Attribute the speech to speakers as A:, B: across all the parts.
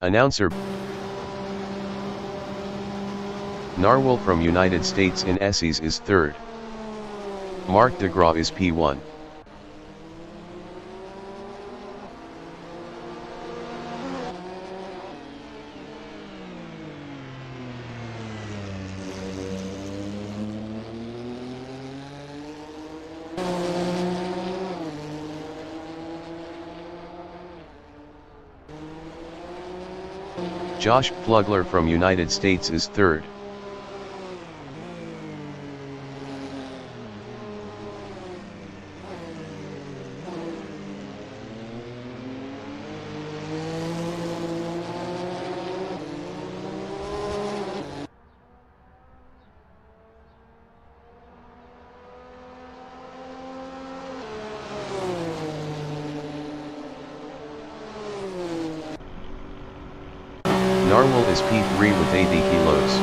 A: Announcer. Narwhal from United States in Esses is third. Marc de Gras is P1. Josh Flugler from United States is third. Narwhal is P3 with 80 kilos.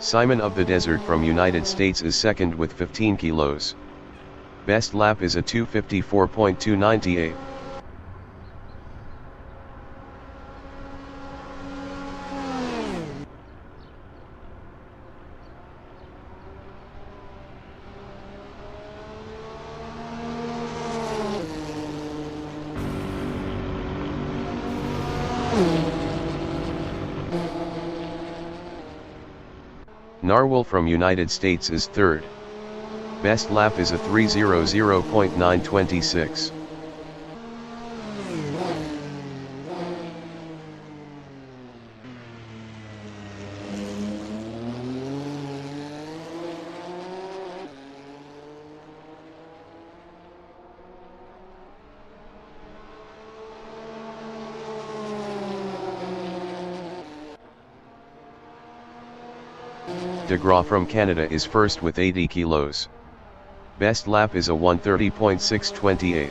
A: Simon of the Desert from United States is second with 15 kilos. Best lap is a 2:54.298. Narwhal from United States is third. Best lap is a 3:00.926. De Gras from Canada is first with 80 kilos. Best lap is a 1:30.628.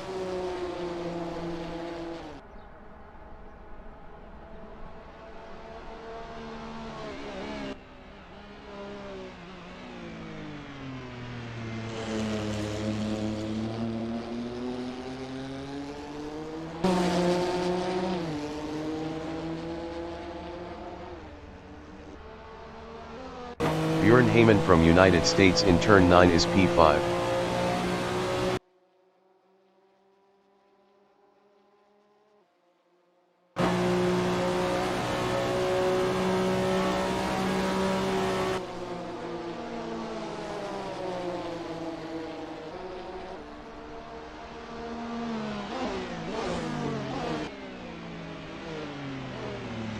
A: Bjorn Heyman from United States in turn 9 is P5.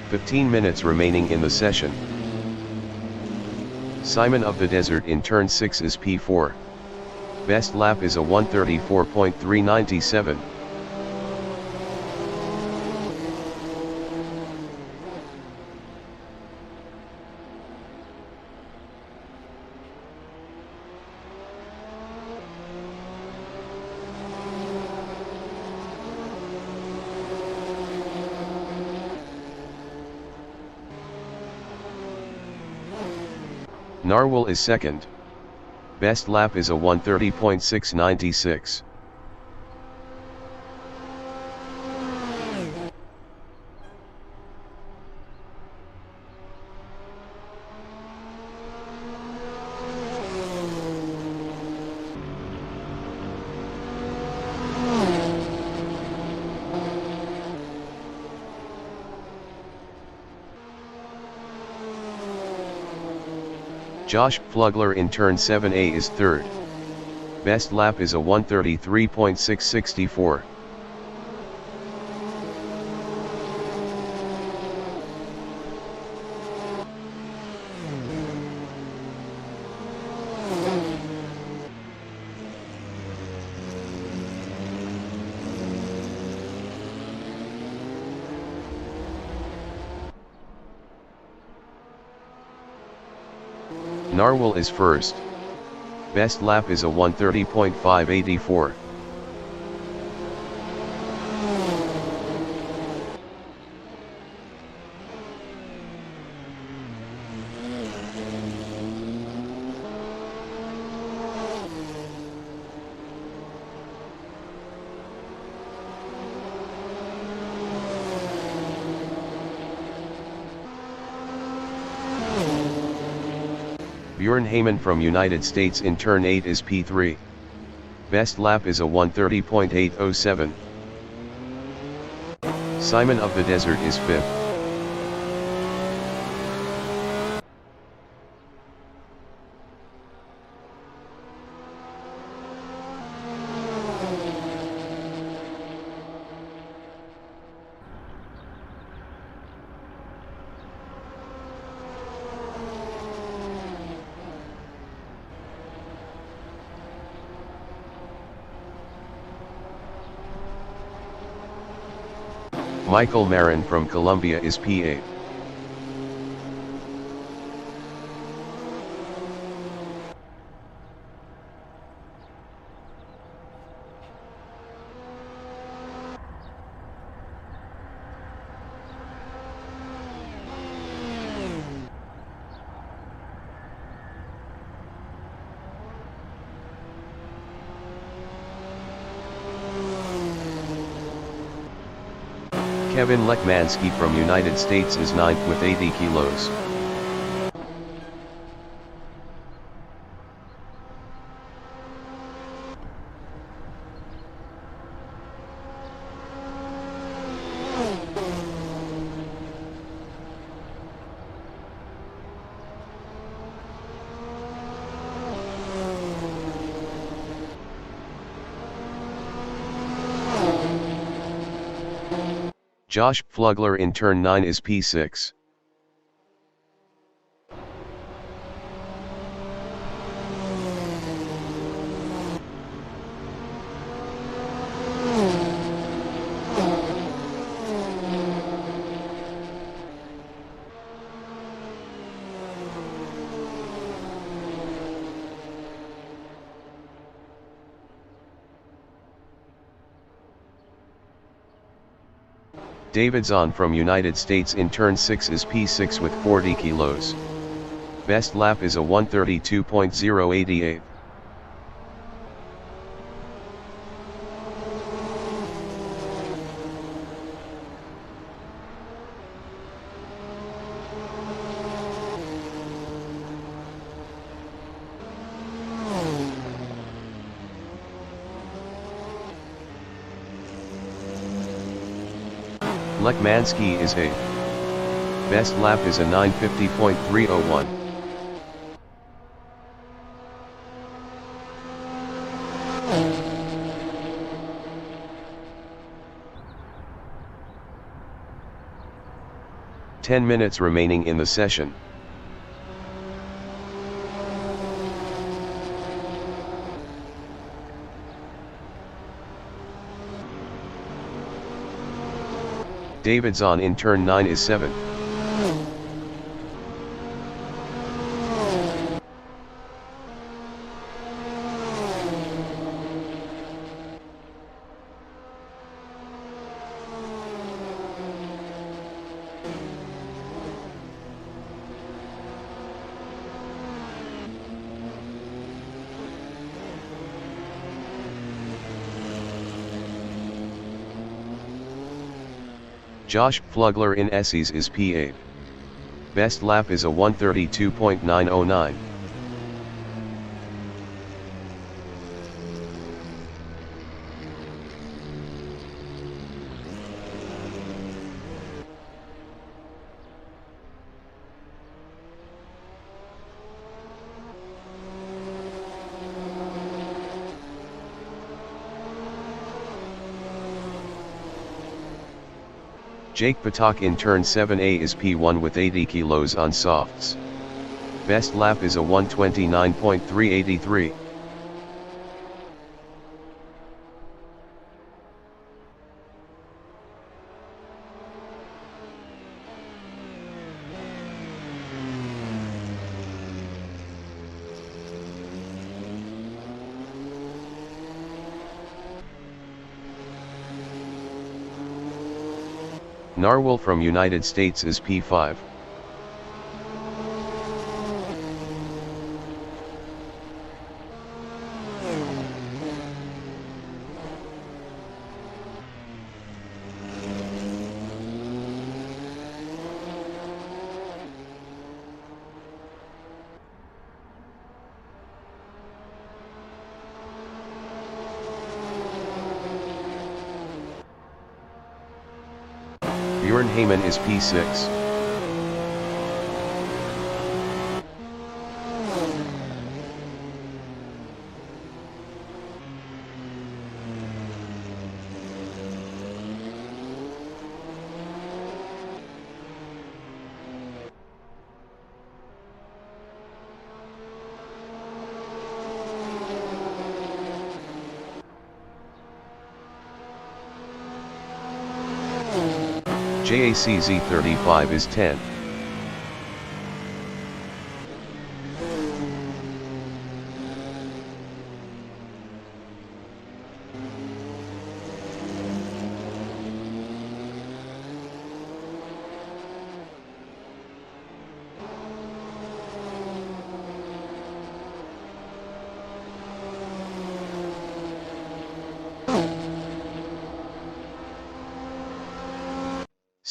A: "15 minutes remaining in the session." Simon of the Desert in turn 6 is P4. Best lap is a 1:34.397. Narwhal is second. Best lap is a 1:30.696. Josh Flugler in turn 7A is third. Best lap is a 1:33.664. Narwhal is first. Best lap is a 1:30.584. Bjorn Heyman from United States in turn 8 is P3. Best lap is a 1:30.807. Simon of the Desert is 5th. Michael Marin from Colombia is P8. Kevin Lekmansky from United States is 9th with 80 kilos. Josh Flugler in turn 9 is P6. David Zahn from United States in turn 6 is P6 with 40 kilos. Best lap is a 1:32.088. Lekmansky is 8th. Best lap is a 9:50.301. Ten minutes remaining in the session. David Zahn in turn 9 is 7th. Josh Flugler in Esses is P8. Best lap is a 1:32.909. Jake Patak in turn 7A is P1 with 80 kilos on softs. Best lap is a 1:29.383. Narwhal from United States is P5. Bjorn Heyman is P6. JACZ35 is 10.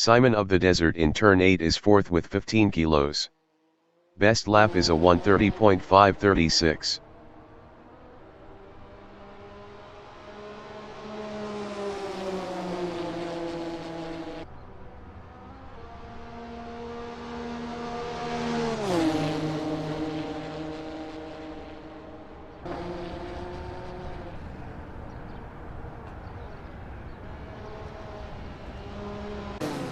A: Simon of the Desert in turn 8 is 4th with 15 kilos. Best lap is a 1:30.536.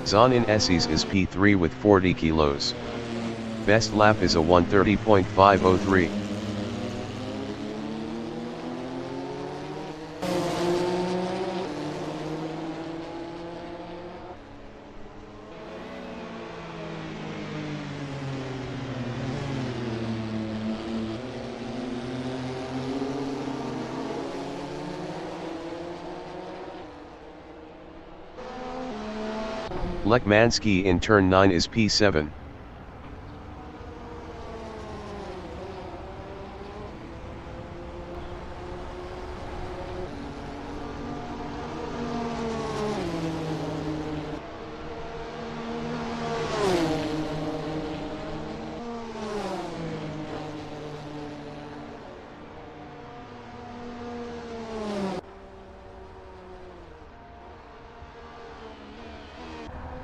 A: Zahn in Esses is P3 with 40 kilos. Best lap is a 1:30.503. Lekmansky in turn 9 is P7.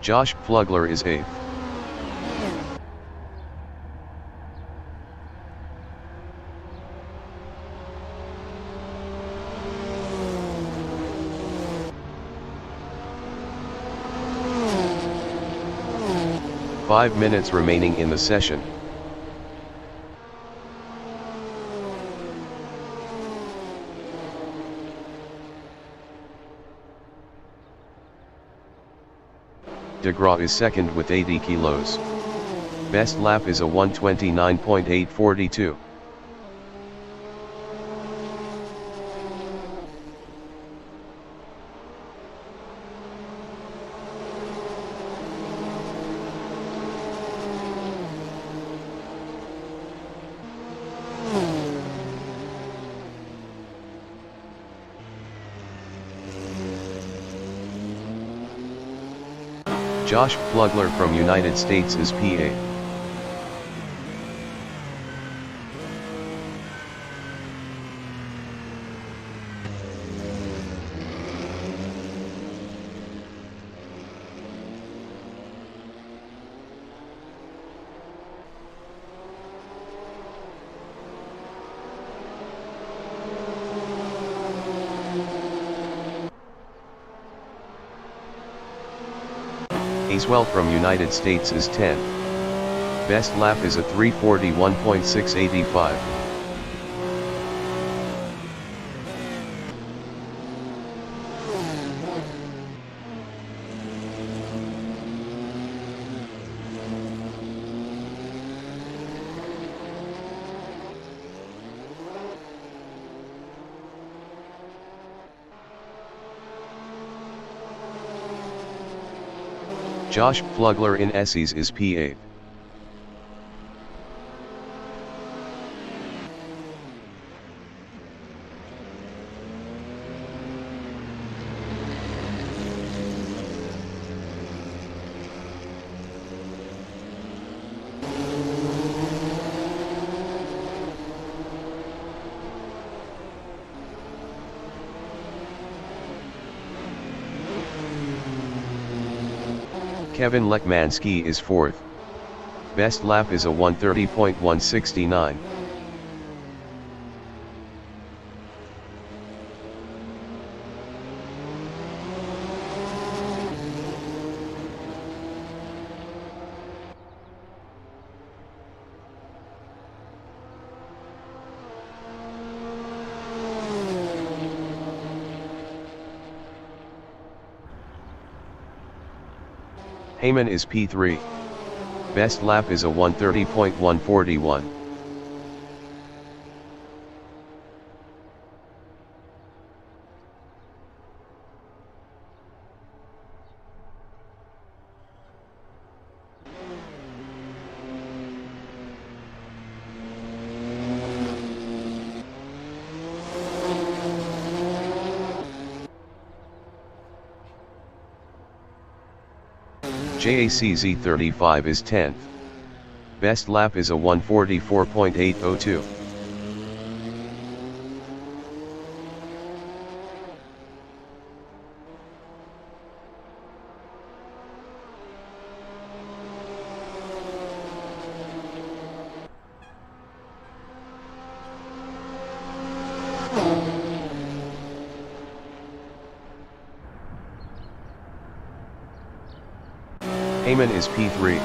A: Josh Flugler is 8th. Five minutes remaining in the session. DeGraw is 2nd with 80 kilos. Best lap is a 1:29.842. Josh Flugler from United States is P8. Aswell from United States is 10. Best lap is a 3:41.685. Josh Flugler in Essies is P8. Kevin Lekmanski is 4th. Best lap is a 1:30.169. Heyman is P3. Best lap is a 1:30.141. JACZ35 is 10th. Best lap is a 1:44.802. Heyman is P3.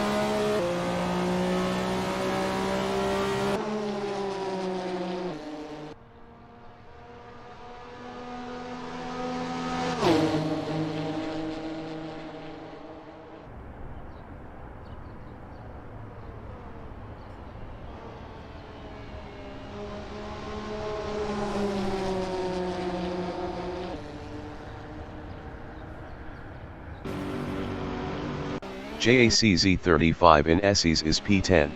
A: JACZ35 in Essies is P10.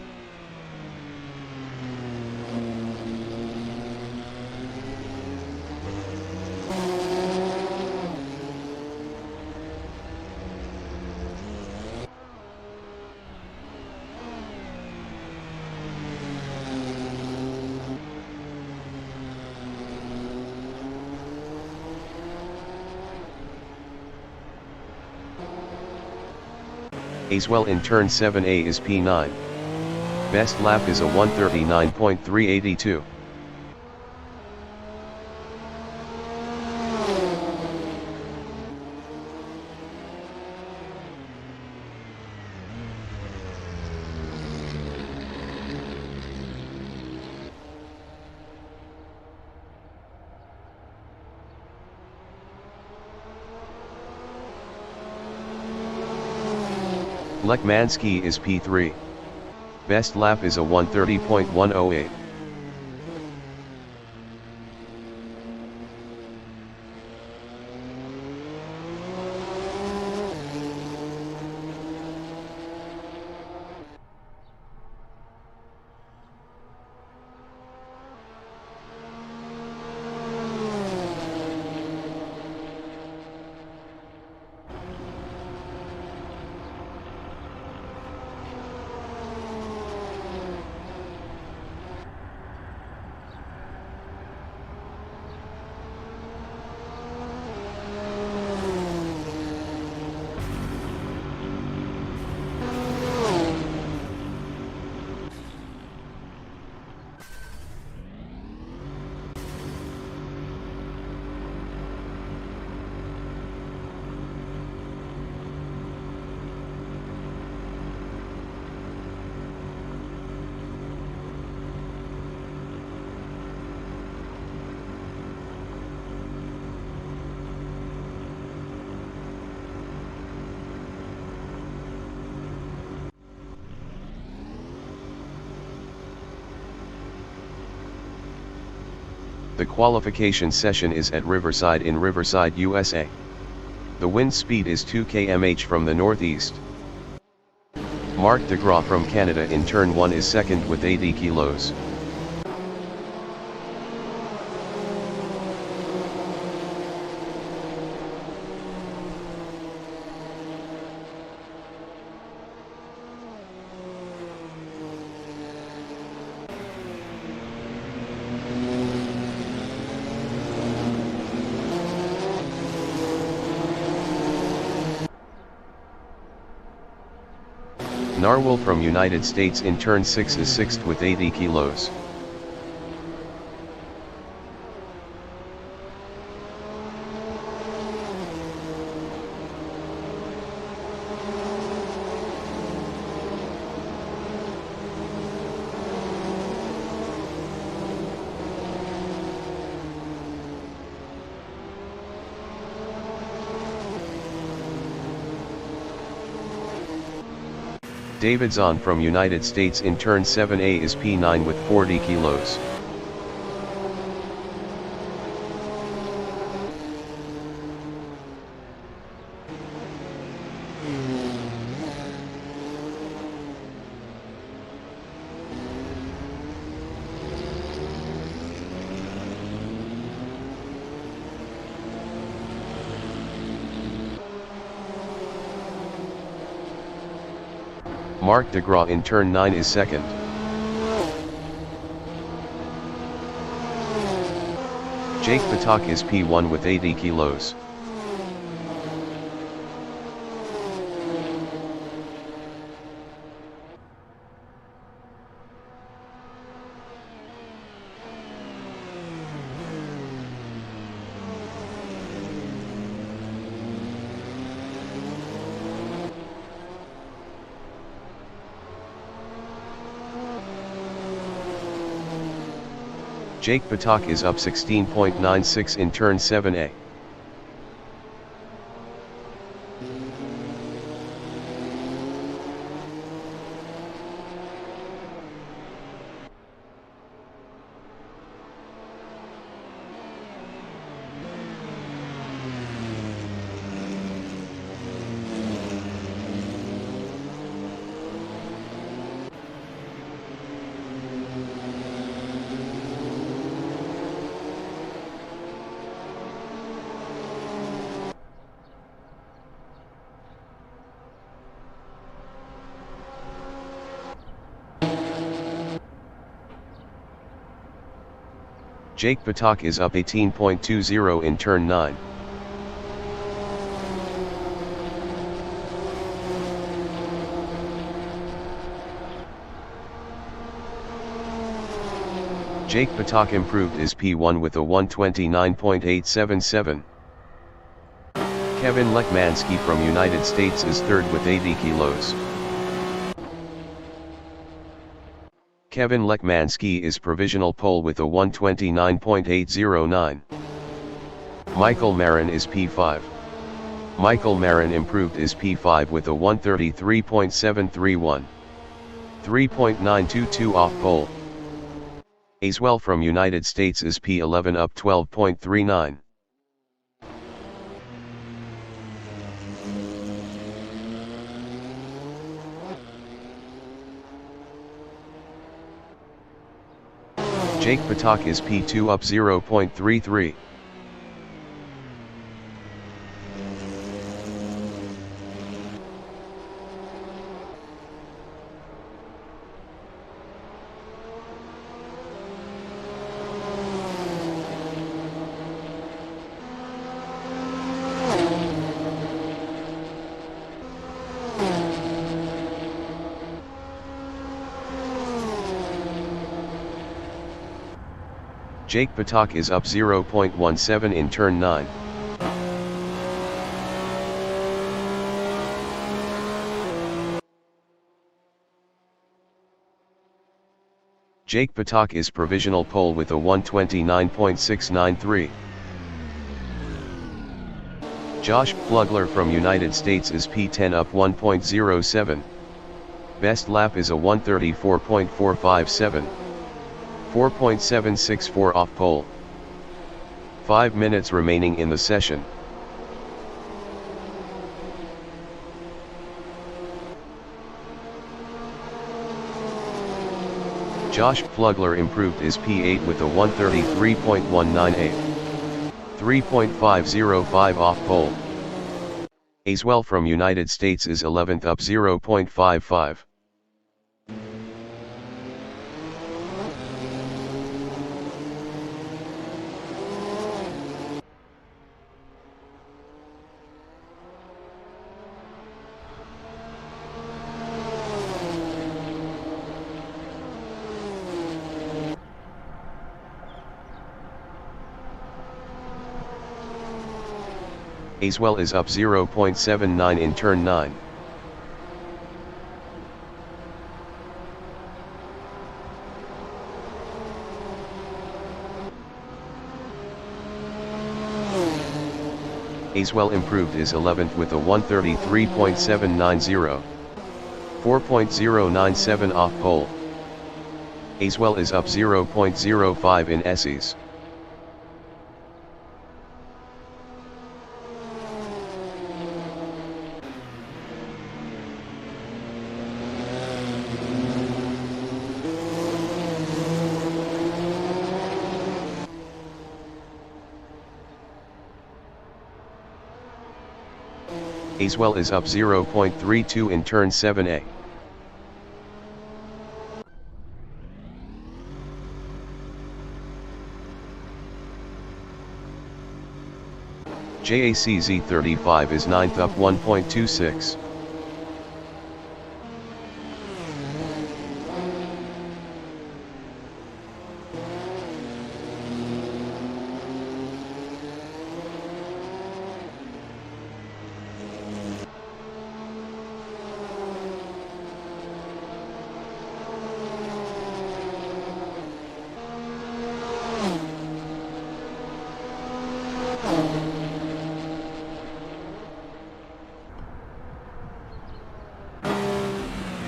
A: Acewell in turn 7A is P9. Best lap is a 1:39.382. Lekmanski is P3. Best lap is a 1:30.108. The qualification session is at Riverside in Riverside, USA. The wind speed is 2 km/h from the northeast. Marc Degraw from Canada in turn 1 is second with 80 kilos. Narwhal from United States in turn 6 is sixth with 80 kilos. David Zahn from United States in turn 7A is P9 with 40 kilos. Marc Degraw in turn 9 is second. Jake Patak is P1 with 80 kilos. Jake Patak is up 16.96 in turn 7A. Jake Patak is up 18.20 in turn 9. Jake Patak improved his P1 with a 129.877. Kevin Lekmanski from United States is third with 80 kilos. Kevin Lekmanski is provisional pole with a 129.809. Michael Marin is P5. Michael Marin improved his P5 with a 133.731. 3.922 off pole. Aswell from United States is P11 up 12.39. Jake Patak is P2 up 0.33. Jake Patak is up 0.17 in turn 9. Jake Patak is provisional pole with a 129.693. Josh Plugler from United States is P10 up 1.07. Best lap is a 134.457. 4.764 off pole. 5 minutes remaining in the session. Josh Plugler improved his P8 with a 133.198. 3.505 off pole. Aswell from United States is 11th up 0.55. Aswell is up 0.79 in turn 9. Aswell improved his 11th with a 133.790. 4.097 off pole. Aswell is up 0.05 in SEs. Aswell is up 0.32 in turn 7A. JACZ35 is 9th up 1.26.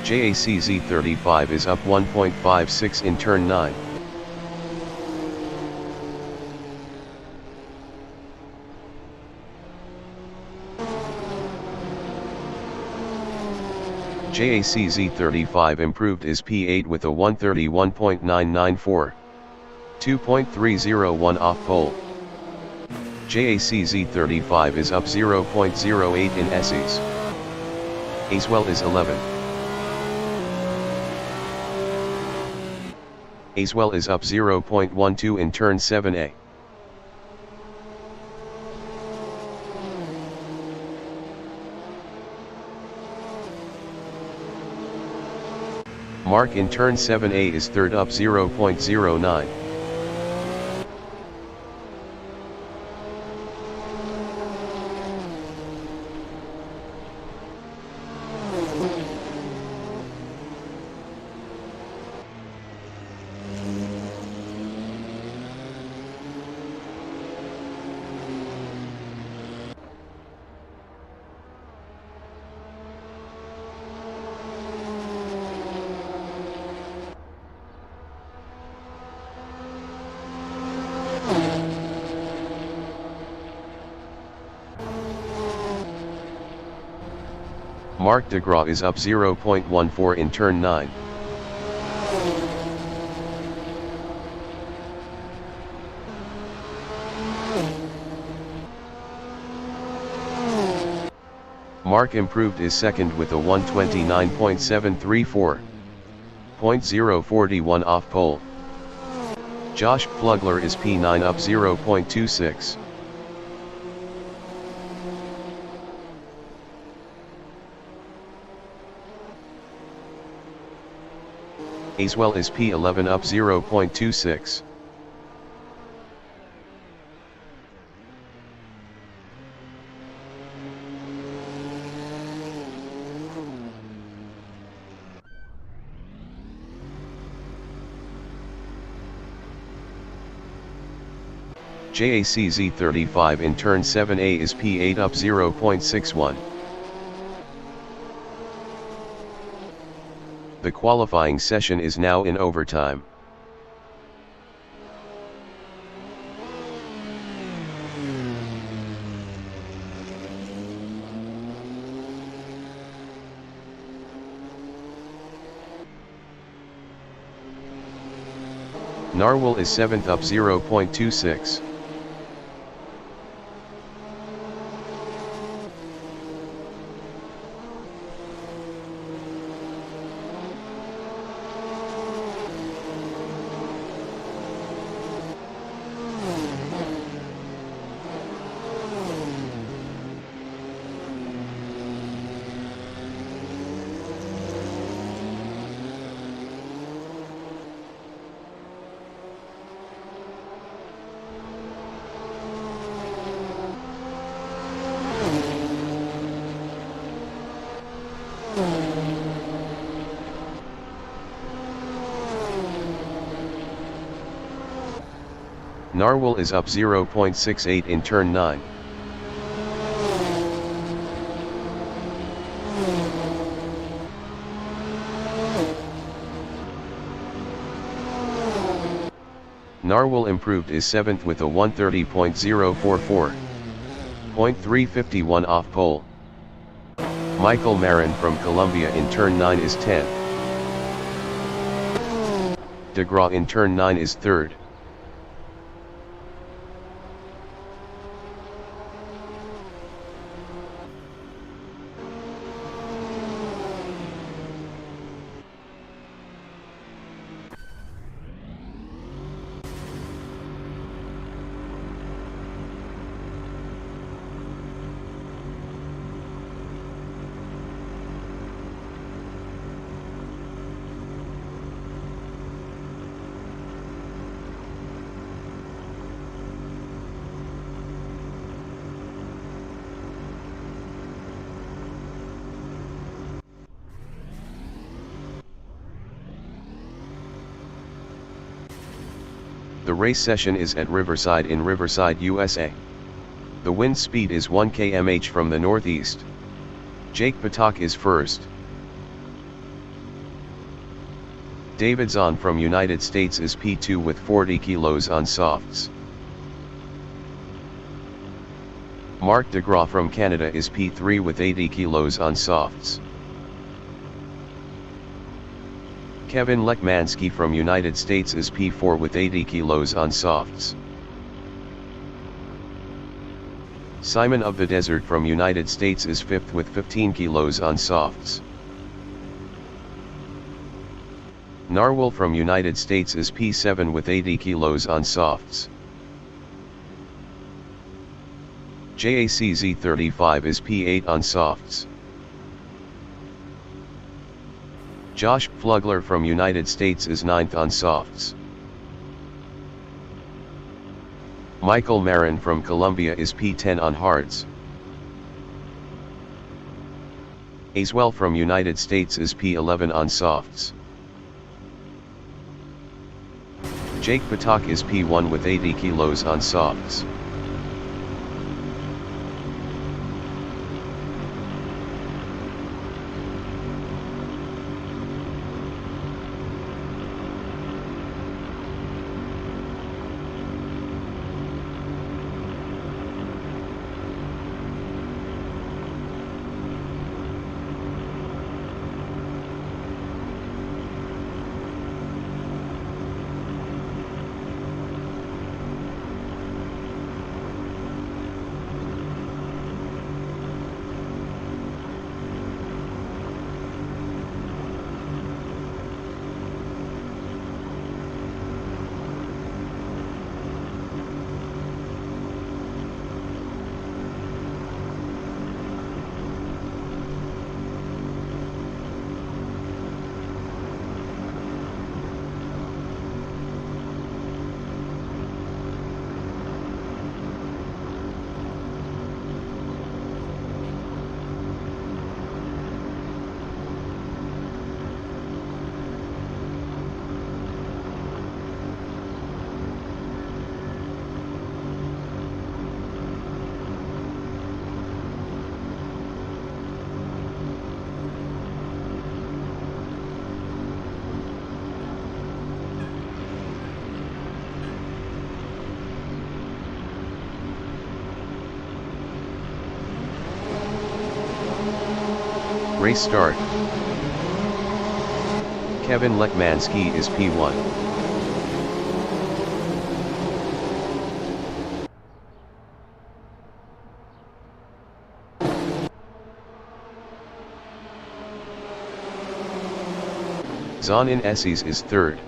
A: JACZ35 is up 1.56 in turn 9. JACZ35 improved his P8 with a 131.994. 2.301 off pole. JACZ35 is up 0.08 in SEs. Aswell is 11th. Aswell is up 0.12 in turn 7A. Mark in turn 7A is 3rd up 0.09. Mark DeGraw is up 0.14 in turn 9. Mark improved his second with a 129.734. 0.041 off pole. Josh Plugler is P9 up 0.26. Aswell is P11 up 0.26. JACZ35 in turn 7A is P8 up 0.61. The qualifying session is now in overtime. Narwhal is 7th up 0.26. Narwhal is up 0.68 in turn 9. Narwhal improved is 7th with a 130.044. 0.351 off pole. Michael Marin from Colombia in turn 9 is 10th. DeGraw in turn 9 is 3rd. The race session is at Riverside in Riverside, USA. The wind speed is 1 km/h from the northeast. Jake Patak is first. David Zahn from United States is P2 with 40 kilos on softs. Mark DeGraw from Canada is P3 with 80 kilos on softs. Kevin Lekmansky from United States is P4 with 80 kilos on softs. Simon of the Desert from United States is 5th with 15 kilos on softs. Narwhal from United States is P7 with 80 kilos on softs. JACZ35 is P8 on softs. Josh Flugler from United States is 9th on softs. Michael Marin from Colombia is P10 on hards. Aswell from United States is P11 on softs. Jake Patak is P1 with 80 kilos on softs. Race start. Kevin Lekmansky is P1. Zahn in Esses is third.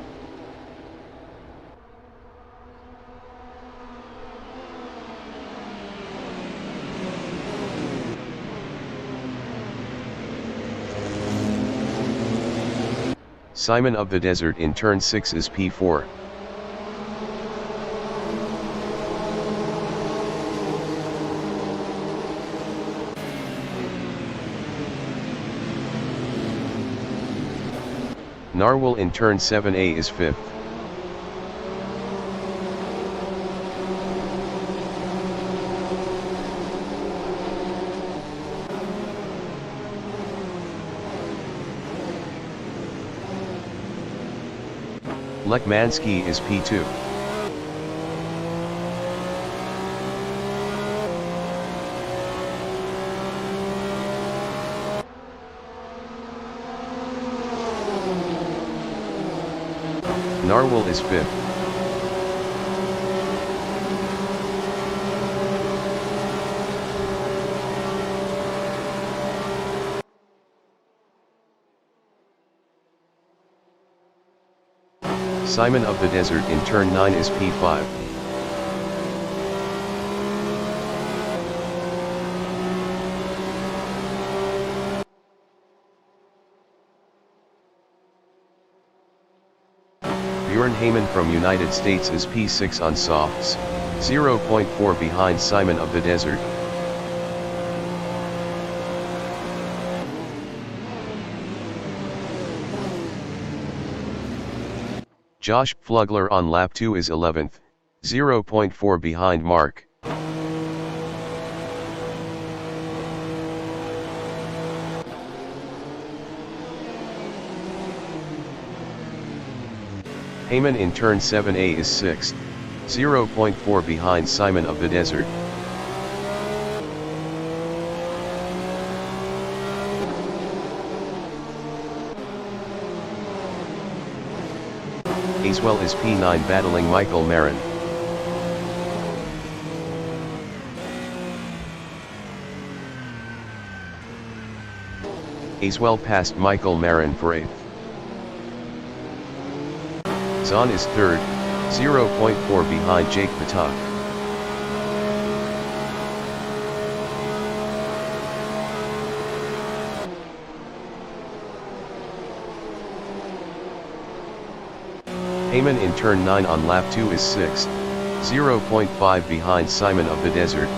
A: Simon of the Desert in turn 6 is P4. Narwhal in turn 7A is 5th. Lekmansky is P2. Narwhal is 5th. Simon of the Desert in turn 9 is P5. Bjorn Heyman from United States is P6 on softs, 0.4 behind Simon of the Desert. Josh Flugler on lap 2 is 11th, 0.4 behind Mark. Heyman in turn 7A is 6th, 0.4 behind Simon of the Desert. Aswell is P9 battling Michael Marin. Aswell passed Michael Marin for 8th. Zahn is 3rd, 0.4 behind Jake Patak. Heyman in turn 9 on lap 2 is 6th, 0.5 behind Simon of the Desert.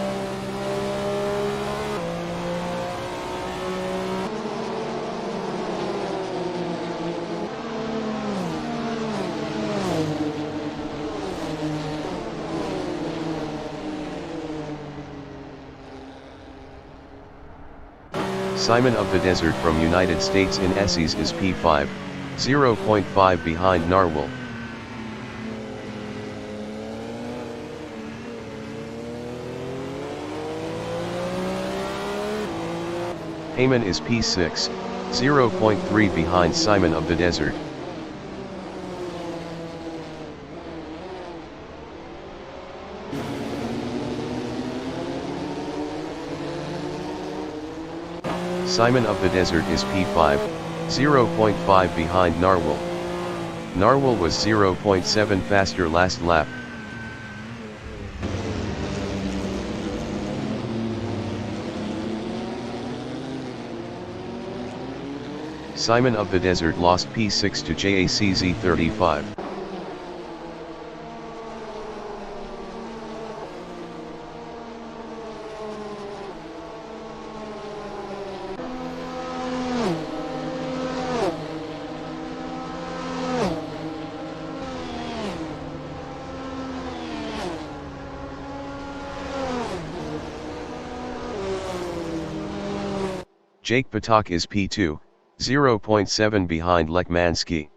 A: Simon of the Desert from United States in Esses is P5, 0.5 behind Narwhal. Heyman is P6, 0.3 behind Simon of the Desert. Simon of the Desert is P5, 0.5 behind Narwhal. Narwhal was 0.7 faster last lap. Simon of the Desert lost P6 to JACZ 35. Jake Patak is P2, 0.7 behind Lekmansky.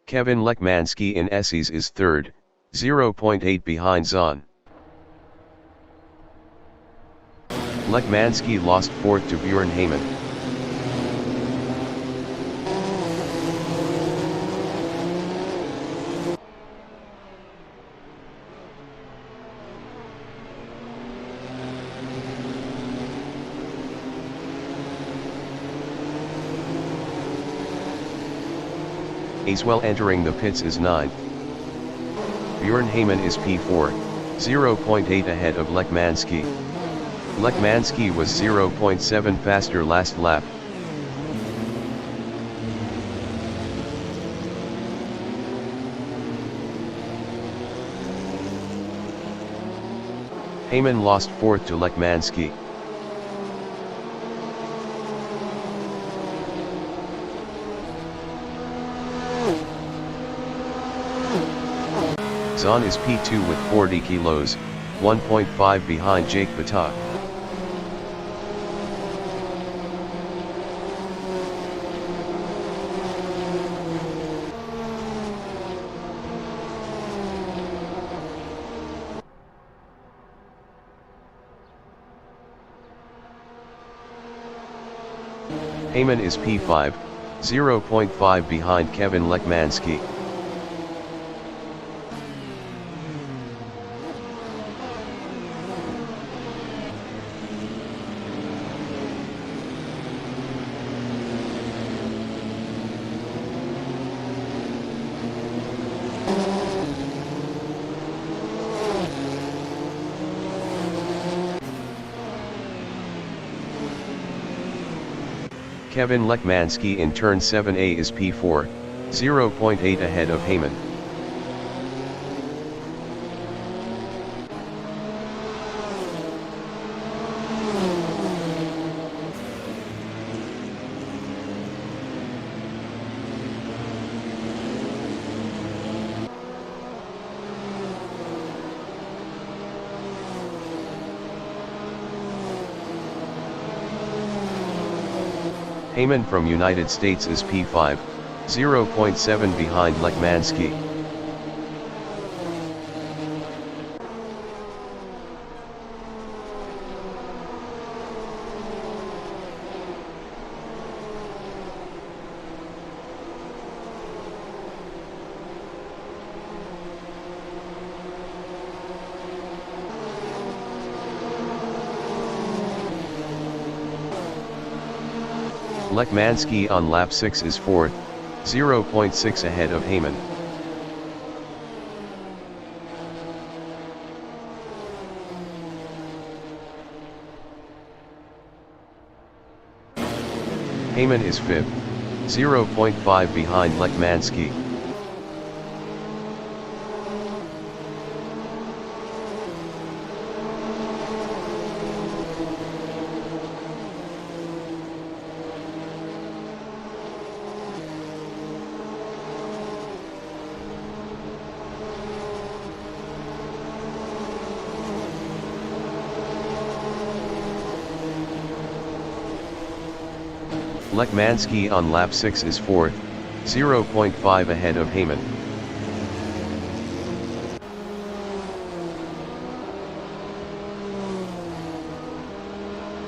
A: Kevin Lekmansky in Esses is 3rd, 0.8 behind Zahn. Lekmansky lost 4th to Bjorn Heyman. Acewell entering the pits is 9. Bjorn Heyman is P4, 0.8 ahead of Lekmanski. Lekmanski was 0.7 faster last lap. Heyman lost 4th to Lekmanski. Zahn is P2 with 40 kilos, 1.5 behind Jake Batak. Heyman is P5, 0.5 behind Kevin Lekmanski. Kevin Lekmanski in turn 7A is P4, 0.8 ahead of Heyman. Heyman from United States is P5, 0.7 behind Lekmanski. Lekmanski on lap 6 is 4th, 0.6 ahead of Heyman. Heyman is 5th, 0.5 behind Lekmanski. Lekmanski on lap 6 is 4th, 0.5 ahead of Heyman.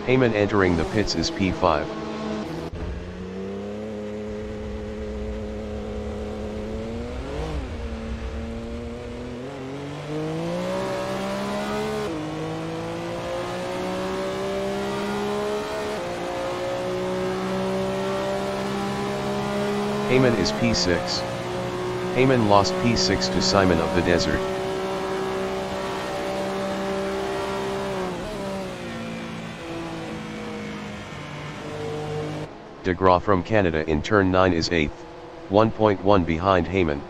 A: Heyman entering the pits is P5. Heyman is P6. Heyman lost P6 to Simon of the Desert. DeGraw from Canada in turn 9 is 8th, 1.1 behind Heyman.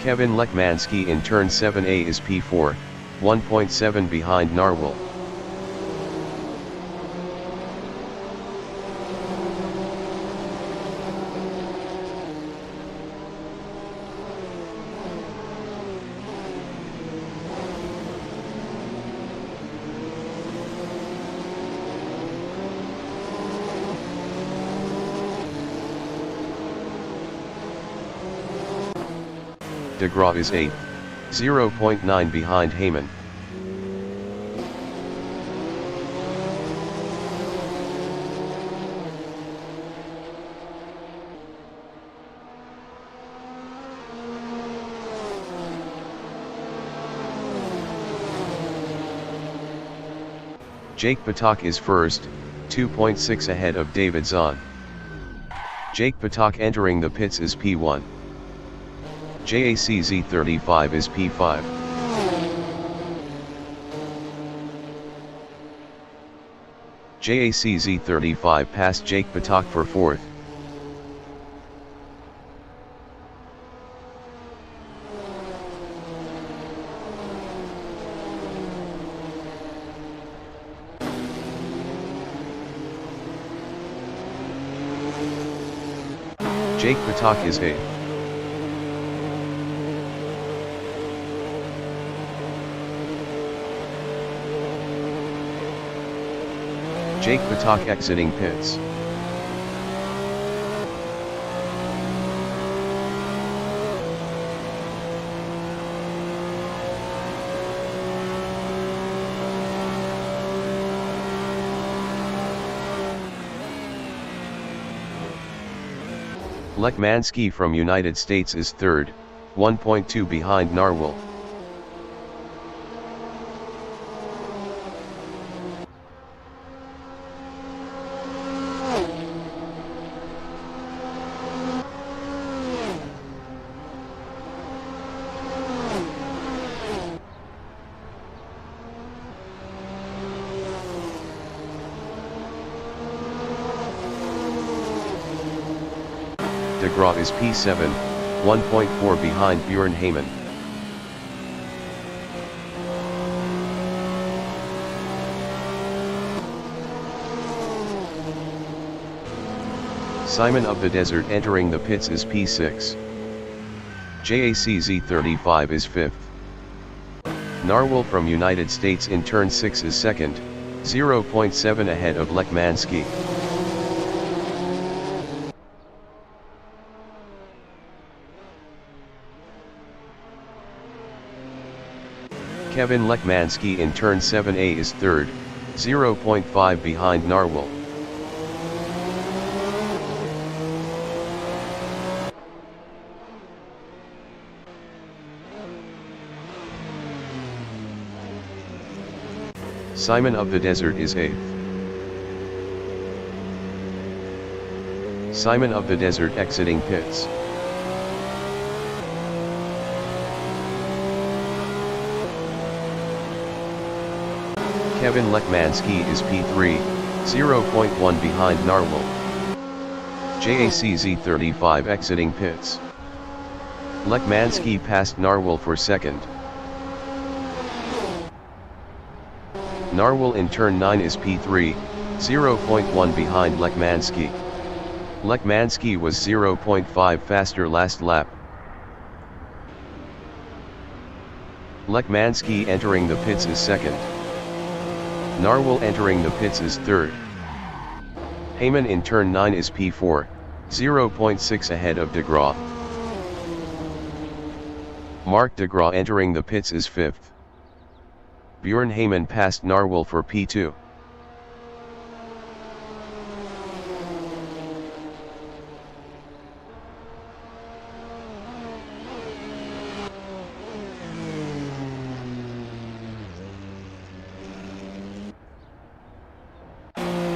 A: Kevin Lekmanski in turn 7A is P4, 1.7 behind Narwhal. DeGraw is 8th, 0.9 behind Heyman. Jake Patak is first, 2.6 ahead of David Zahn. Jake Patak entering the pits is P1. JACZ35 is P5. JACZ35 passed Jake Patak for fourth. Jake Patak is eighth. Jake Patak exiting pits. Lekmansky from United States is third, 1.2 behind Narwhal. DeGraw is P7, 1.4 behind Bjorn Heyman. Simon of the Desert entering the pits is P6. JACZ35 is 5th. Narwhal from United States in turn 6 is 2nd, 0.7 ahead of Lekmansky. Kevin Lekmansky in turn 7A is 3rd, 0.5 behind Narwhal. Simon of the Desert is 8th. Simon of the Desert exiting pits. Kevin Lekmansky is P3, 0.1 behind Narwhal. JACZ35 exiting pits. Lekmansky passed Narwhal for 2nd. Narwhal in turn 9 is P3, 0.1 behind Lekmansky. Lekmansky was 0.5 faster last lap. Lekmansky entering the pits is 2nd. Narwhal entering the pits is 3rd. Heyman in turn 9 is P4, 0.6 ahead of DeGraw. Mark DeGraw entering the pits is 5th. Bjorn Heyman passed Narwhal for P2.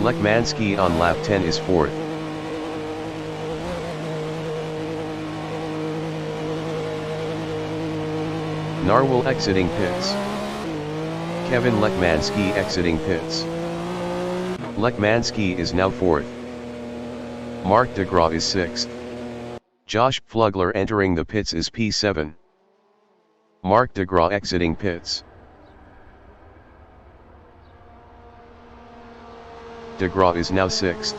A: Lekmansky on lap 10 is 4th. Narwhal exiting pits. Kevin Lekmansky exiting pits. Lekmansky is now 4th. Mark DeGraw is 6th. Josh Flugler entering the pits is P7. Mark DeGraw exiting pits. DeGraw is now 6th.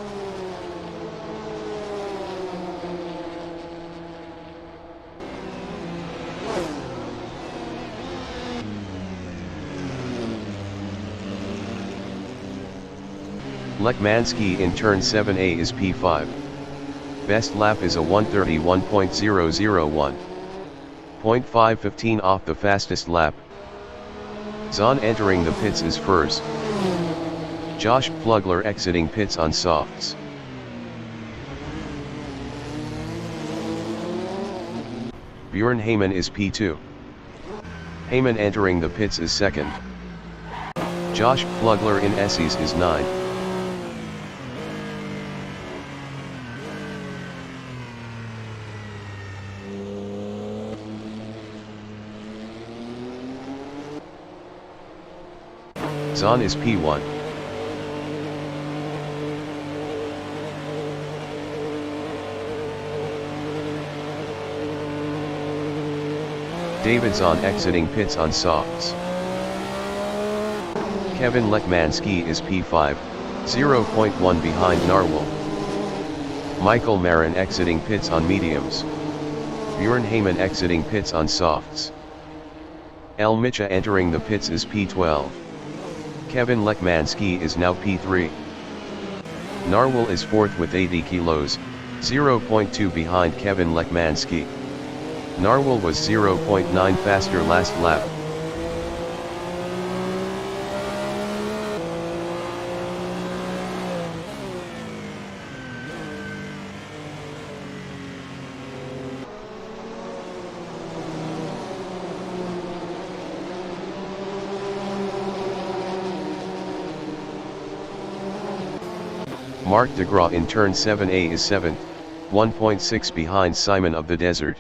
A: Lekmansky in turn 7A is P5. Best lap is a 1:31.001. 0.515 off the fastest lap. Zahn entering the pits is first. Josh Flugler exiting pits on softs. Bjorn Heyman is P2. Heyman entering the pits is 2nd. Josh Plugler in Essies is 9. Zahn is P1. David Zahn exiting pits on softs. Kevin Lekmanski is P5, 0.1 behind Narwhal. Michael Marin exiting pits on mediums. Bjorn Heyman exiting pits on softs. El Micha entering the pits is P12. Kevin Lekmanski is now P3. Narwhal is 4th with 80 kilos, 0.2 behind Kevin Lekmanski. Narwhal was 0.9 faster last lap. Mark DeGraw in turn 7A is 7th, 1.6 behind Simon of the Desert.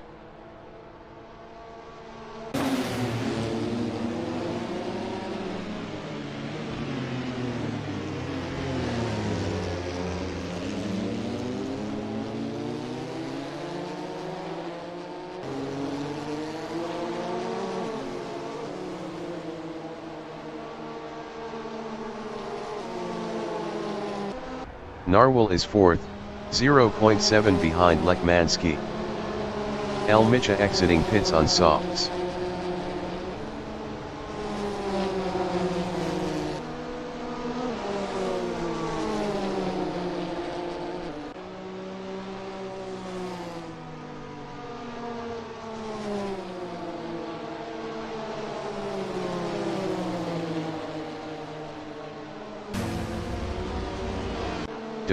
A: Narwhal is 4th, 0.7 behind Lekmanski. El Micha exiting pits on softs.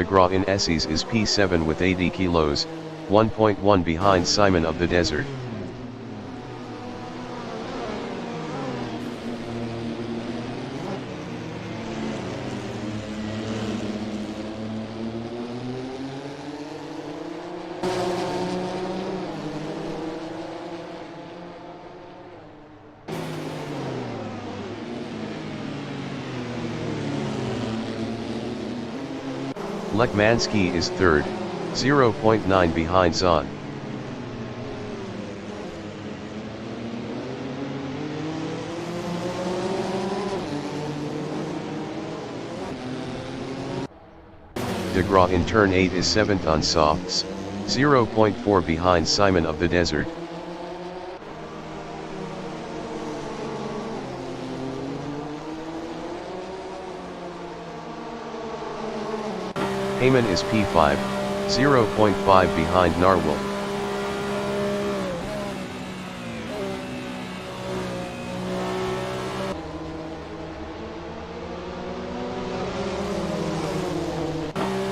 A: DeGraw in Essies is P7 with 80 kilos, 1.1 behind Simon of the Desert. Lekmanski is 3rd, 0.9 behind Zahn. DeGraw in turn 8 is 7th on softs, 0.4 behind Simon of the Desert. Heyman is P5, 0.5 behind Narwhal.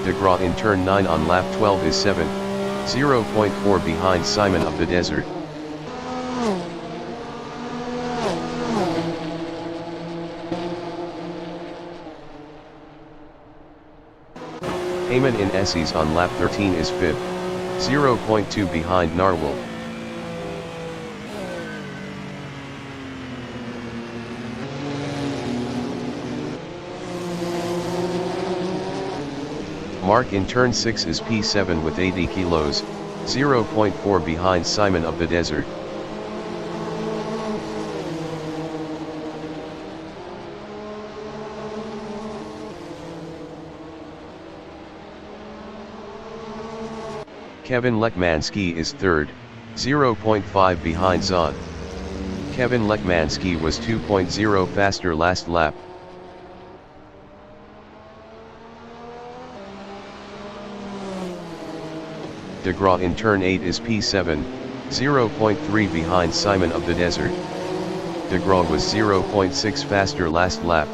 A: DeGraw in turn 9 on lap 12 is 7th, 0.4 behind Simon of the Desert. Heyman in Essies on lap 13 is 5th, 0.2 behind Narwhal. Mark in turn 6 is P7 with 80 kilos, 0.4 behind Simon of the Desert. Kevin Lekmanski is 3rd, 0.5 behind Zahn. Kevin Lekmanski was 2.0 faster last lap. DeGraw in turn 8 is P7, 0.3 behind Simon of the Desert. DeGraw was 0.6 faster last lap.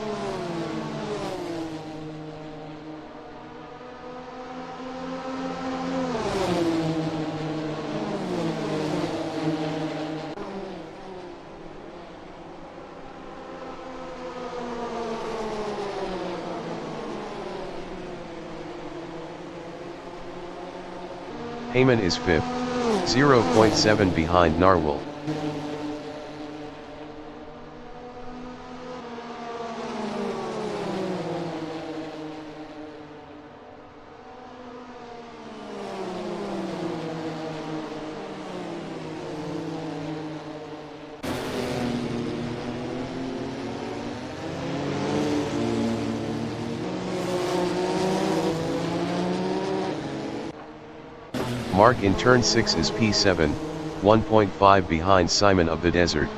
A: Heyman is 5th, 0.7 behind Narwhal. Mark in turn 6 is P7, 1.5 behind Simon of the Desert.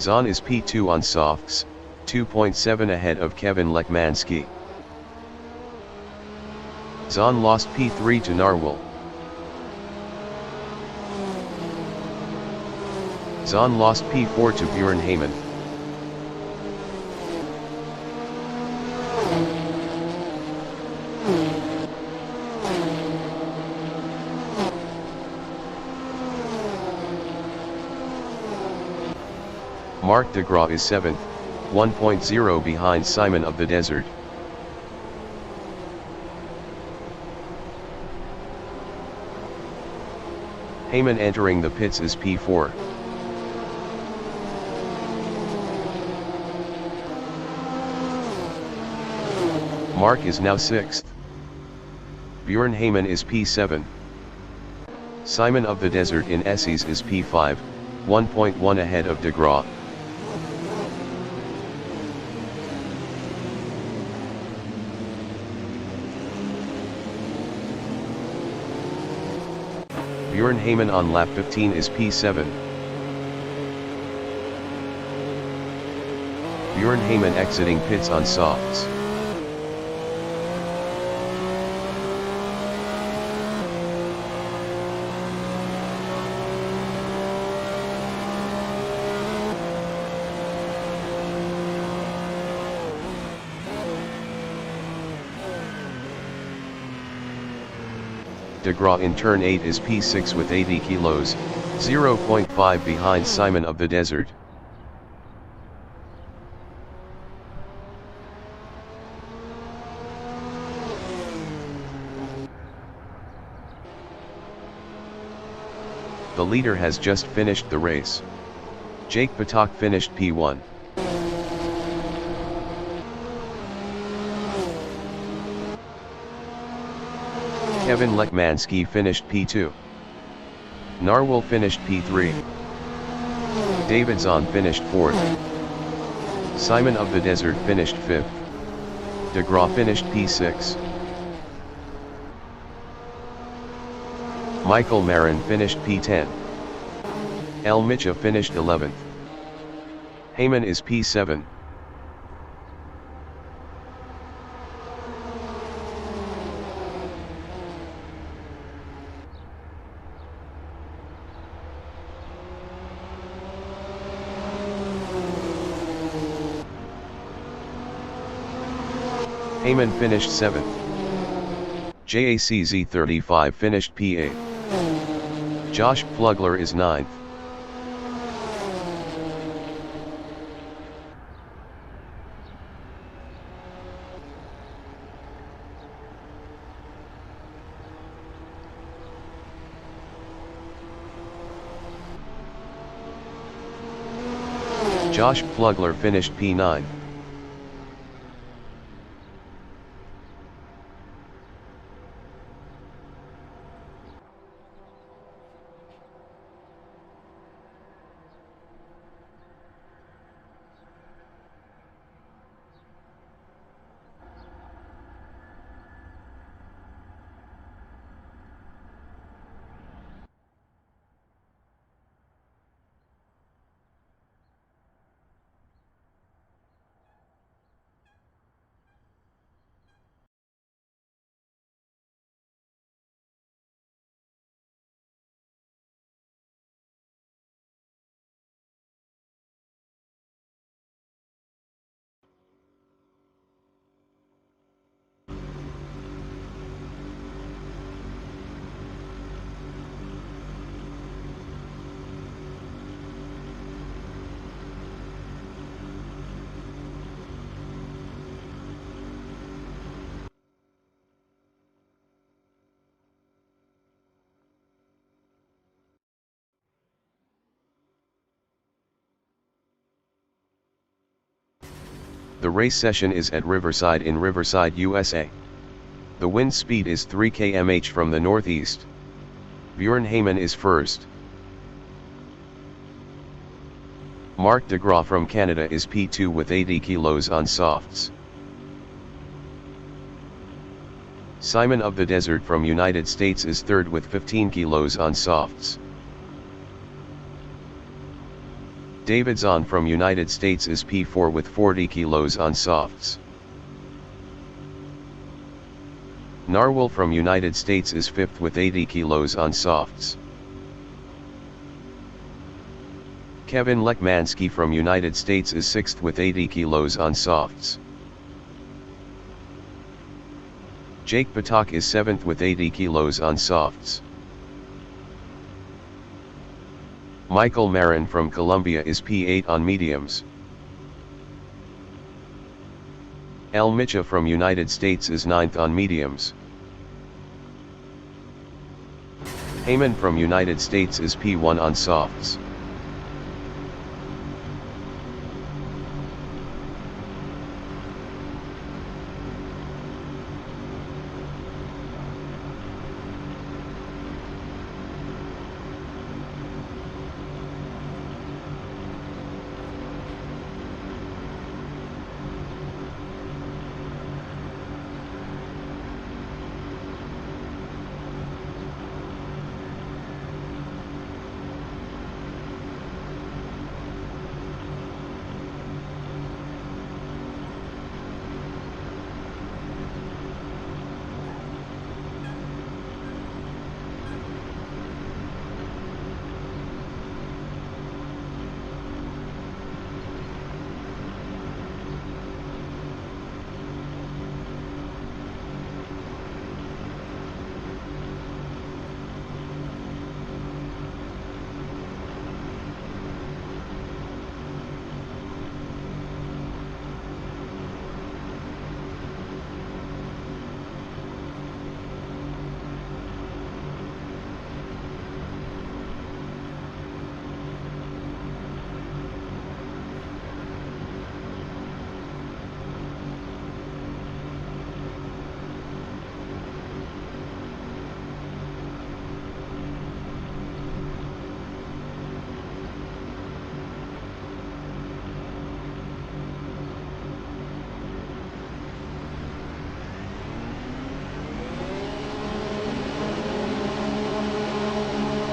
A: Zahn is P2 on softs, 2.7 ahead of Kevin Lekmanski. Zahn lost P3 to Narwhal. Zahn lost P4 to Björn Heyman. Mark de Graaf is 7th, 1.0 behind Simon of the Desert. Heyman entering the pits is P4. Mark is now 6th. Björn Heyman is P7. Simon of the Desert in Esses is P5, 1.1 ahead of de Graaf. Björn Heyman on lap 15 is P7. Björn Heyman exiting pits on softs. De Graaf in turn 8 is P6 with 80 kilos, 0.5 behind Simon of the Desert. The leader has just finished the race. Jake Patak finished P1. Kevin Lekmanski finished P2. Narwhal finished P3. David Zahn finished 4th. Simon of the Desert finished 5th. De Graaf finished P6. Michael Marin finished P10. El Micha finished 11th. Heyman is P7. Heyman finished 7th. JACZ35 finished P8. Josh Plugler is 9th. Josh Plugler finished P9. The race session is at Riverside in Riverside, USA. The wind speed is 3 km/h from the northeast. Björn Heyman is first. Marc de Graaf from Canada is P2 with 80 kilos on softs. Simon of the Desert from United States is third with 15 kilos on softs. David Zahn from United States is P4 with 40 kilos on softs. Narwhal from United States is fifth with 80 kilos on softs. Kevin Lekmanski from United States is sixth with 80 kilos on softs. Jake Patak is seventh with 80 kilos on softs. Michael Marin from Colombia is P8 on mediums. El Micha from United States is ninth on mediums. Heyman from United States is P1 on softs.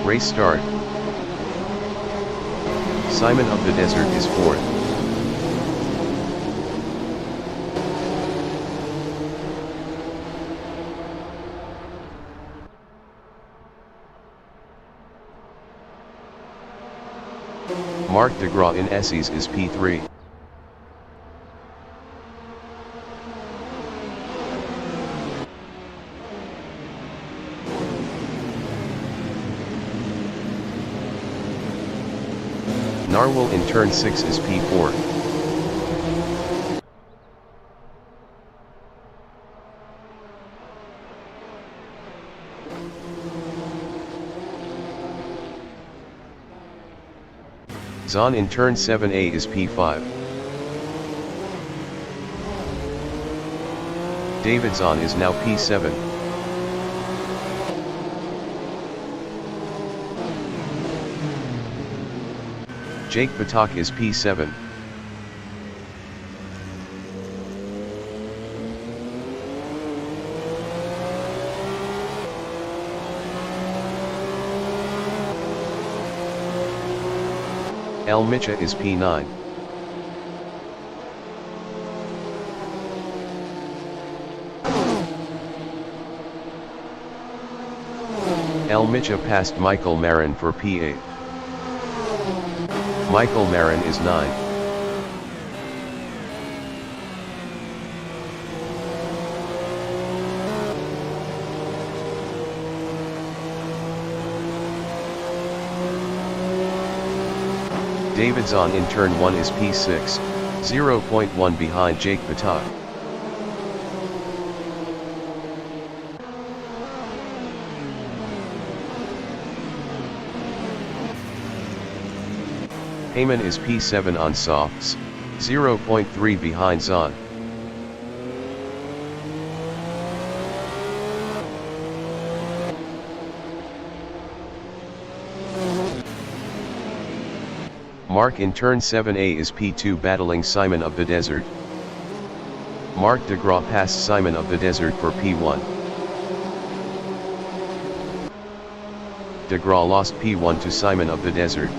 A: Race start. Simon of the Desert is fourth. Marc de Graaf in Esses is P3. Narwhal in turn 6 is P4. Zahn in turn 7A is P5. David Zahn is now P7. Jake Patak is P7. El Micha is P9. El Micha passed Michael Marin for P8. Michael Marin is 9. David Zahn in turn 1 is P6, 0.1 behind Jake Patak. Heyman is P7 on softs, 0.3 behind Zahn. Mark in turn 7A is P2 battling Simon of the Desert. Mark de Graaf passed Simon of the Desert for P1. De Graaf lost P1 to Simon of the Desert.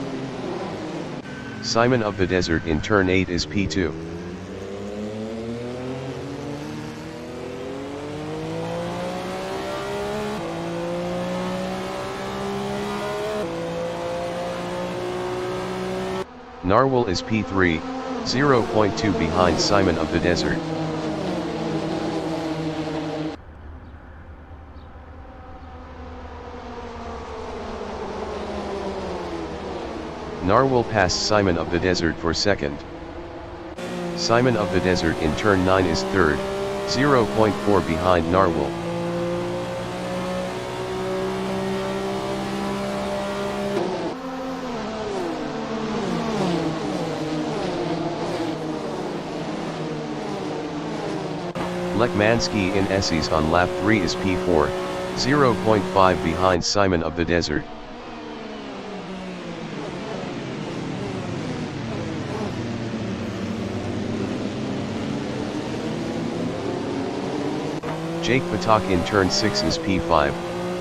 A: Simon of the Desert in turn 8 is P2. Narwhal is P3, 0.2 behind Simon of the Desert. Narwhal passed Simon of the Desert for second. Simon of the Desert in turn 9 is third, 0.4 behind Narwhal. Lekmanski in Esses on lap 3 is P4, 0.5 behind Simon of the Desert. Jake Patak in turn 6 is P5,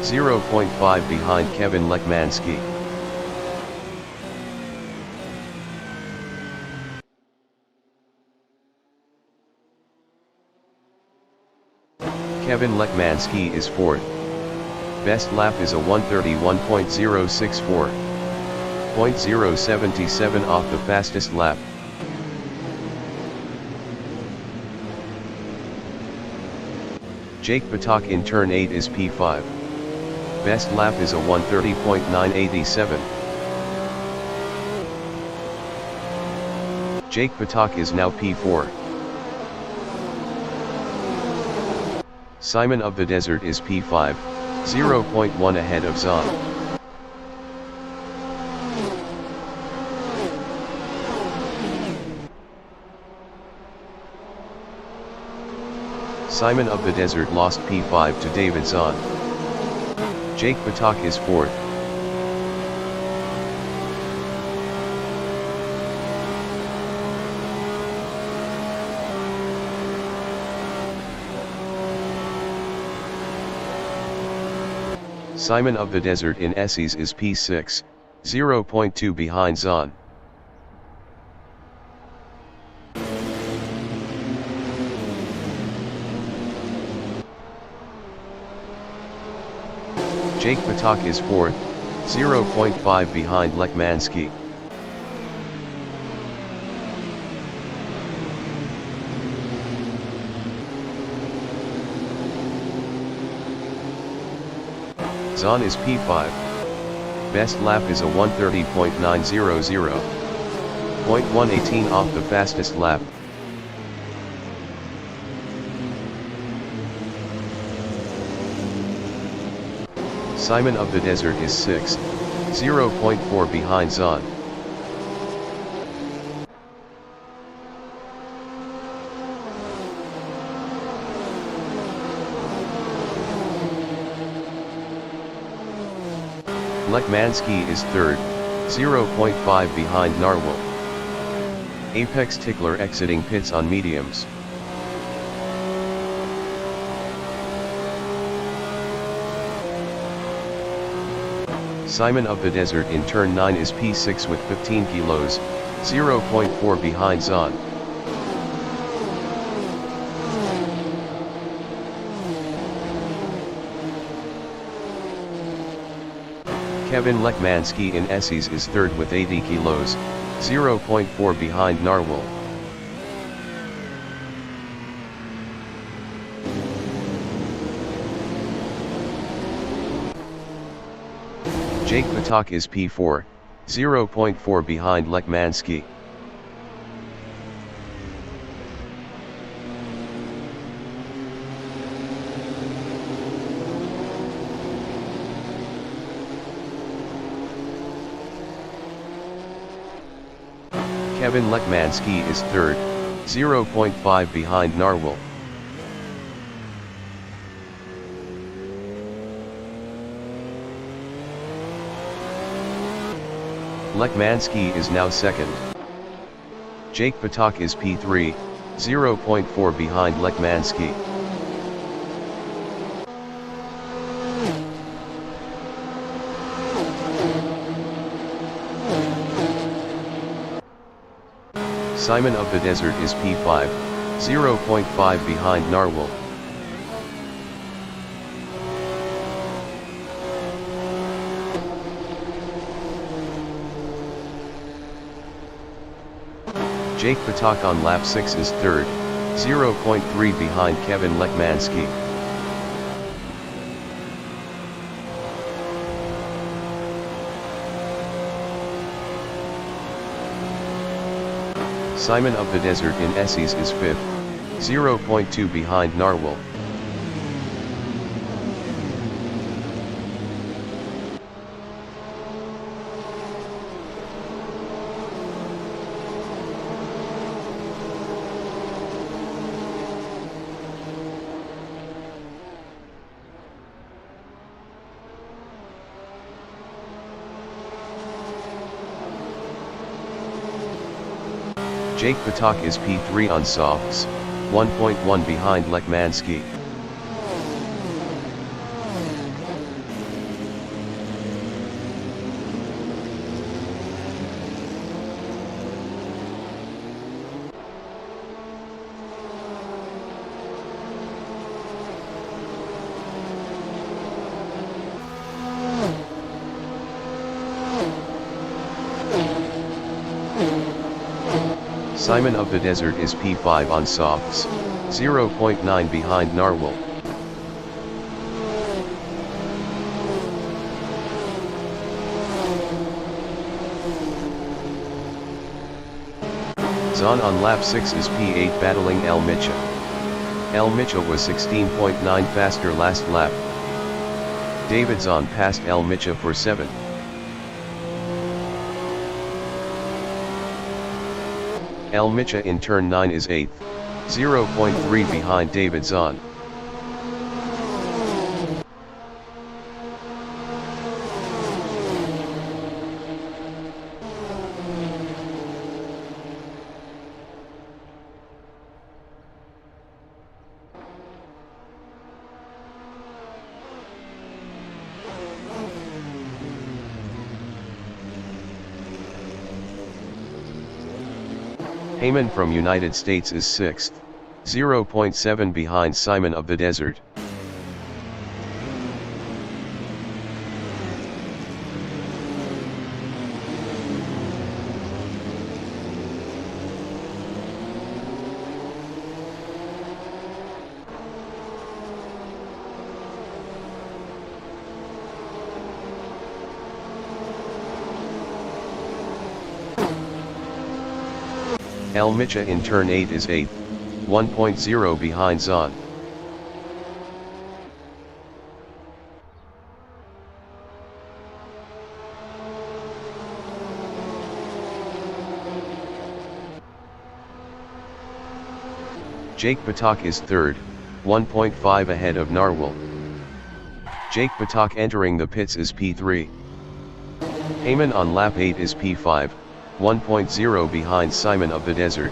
A: 0.5 behind Kevin Lekmanski. Kevin Lekmanski is fourth. Best lap is a 1:31.064. 0.077 off the fastest lap. Jake Patak in turn 8 is P5. Best lap is a 1:30.987. Jake Patak is now P4. Simon of the Desert is P5, 0.1 ahead of Zahn. Simon of the Desert lost P5 to David Zahn. Jake Patak is fourth. Simon of the Desert in Esses is P6, 0.2 behind Zahn. Jake Patak is fourth, 0.5 behind Lekmanski. Zahn is P5. Best lap is a 1:30.900. 0.118 off the fastest lap. Simon of the Desert is 6th, 0.4 behind Zahn. Lekmanski is third, 0.5 behind Narwhal. Apex Tickler exiting pits on mediums. Simon of the Desert in turn 9 is P6 with 15 kilos, 0.4 behind Zahn. Kevin Lekmanski in Esses is third with 80 kilos, 0.4 behind Narwhal. Jake Patak is P4, 0.4 behind Lekmanski. Kevin Lekmanski is third, 0.5 behind Narwhal. Lekmanski is now second. Jake Patak is P3, 0.4 behind Lekmanski. Simon of the Desert is P5, 0.5 behind Narwhal. Jake Patak on lap 6 is third, 0.3 behind Kevin Lekmanski. Simon of the Desert in Esses is 5th, 0.2 behind Narwhal. Jake Patak is P3 on softs, 1.1 behind Lekmanski. Simon of the Desert is P5 on softs, 0.9 behind Narwhal. Zahn on lap 6 is P8 battling El Micha. El Micha was 16.9 faster last lap. David Zahn passed El Micha for 7. El Micha in turn 9 is 8th, 0.3 behind David Zahn. Heyman from United States is 6th, 0.7 behind Simon of the Desert. El Micha in turn 8 is 8th, 1.0 behind Zahn. Jake Patak is third, 1.5 ahead of Narwhal. Jake Patak entering the pits is P3. Heyman on lap 8 is P5, 1.0 behind Simon of the Desert.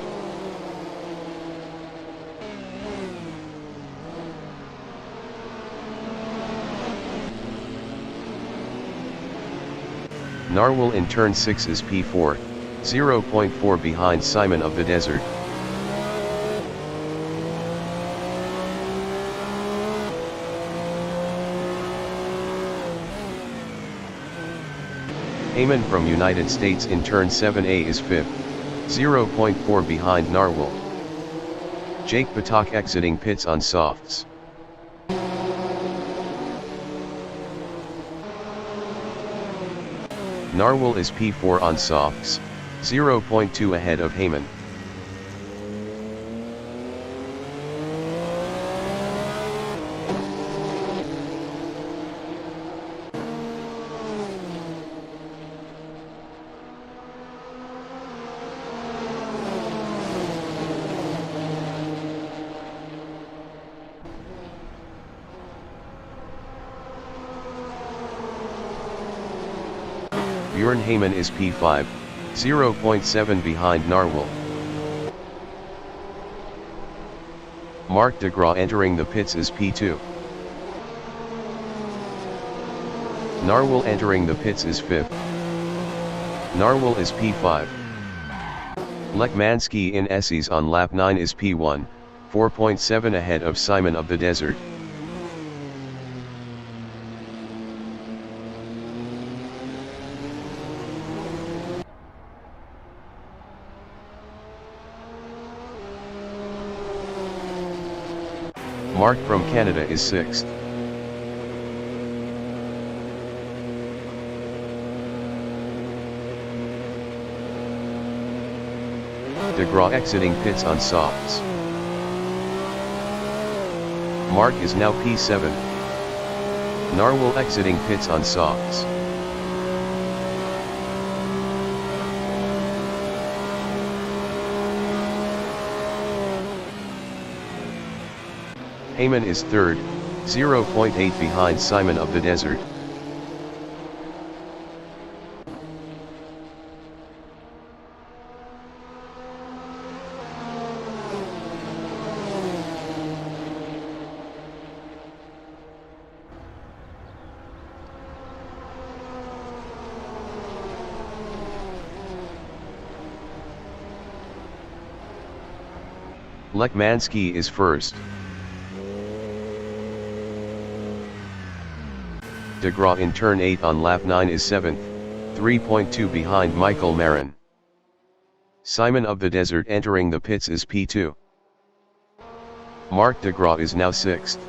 A: Narwhal in turn 6 is P4, 0.4 behind Simon of the Desert. Heyman from United States in turn 7A is 5th, 0.4 behind Narwhal. Jake Patak exiting pits on softs. Narwhal is P4 on softs, 0.2 ahead of Heyman. Bjorn Heyman is P5, 0.7 behind Narwhal. Marc de Graaf entering the pits is P2. Narwhal entering the pits is 5th. Narwhal is P5. Lekmanski in Essies on lap 9 is P1, 4.7 ahead of Simon of the Desert. Mark from Canada is 6th. De Graaf exiting pits on softs. Mark is now P7. Narwhal exiting pits on softs. Heyman is 3rd, 0.8 behind Simon of the Desert. Lekmanski is 1st. De Graaf in turn 8 on lap 9 is 7th, 3.2 behind Michael Marin. Simon of the Desert entering the pits is P2. Marc de Graaf is now 6th.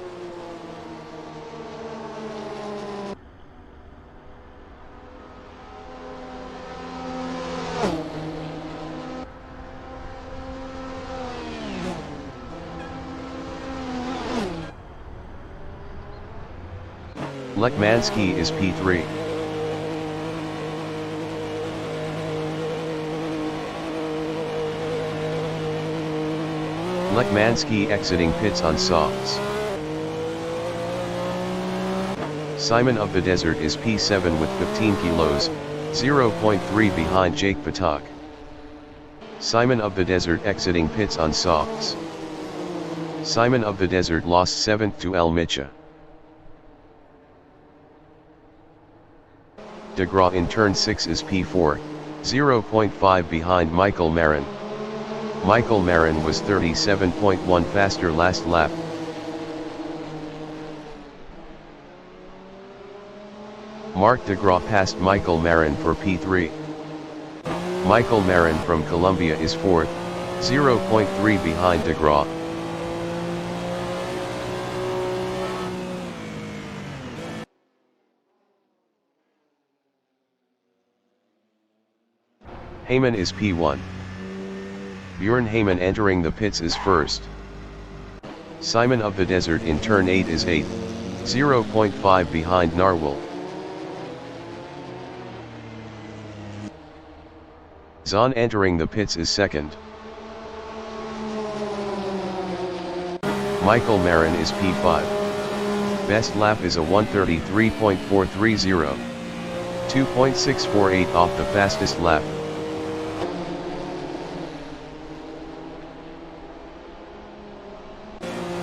A: Lekmanski is P3. Lekmanski exiting pits on softs. Simon of the Desert is P7 with 15 kilos, 0.3 behind Jake Patak. Simon of the Desert exiting pits on softs. Simon of the Desert lost 7th to El Micha. De Graaf in turn 6 is P4, 0.5 behind Michael Marin. Michael Marin was 37.1 faster last lap. Marc de Graaf passed Michael Marin for P3. Michael Marin from Colombia is 4th, 0.3 behind de Graaf. Heyman is P1. Bjorn Heyman entering the pits is 1st. Simon of the Desert in turn 8 is 8th, 0.5 behind Narwhal. Zahn entering the pits is 2nd. Michael Marin is P5. Best lap is a 1:33.430. 2.648 off the fastest lap.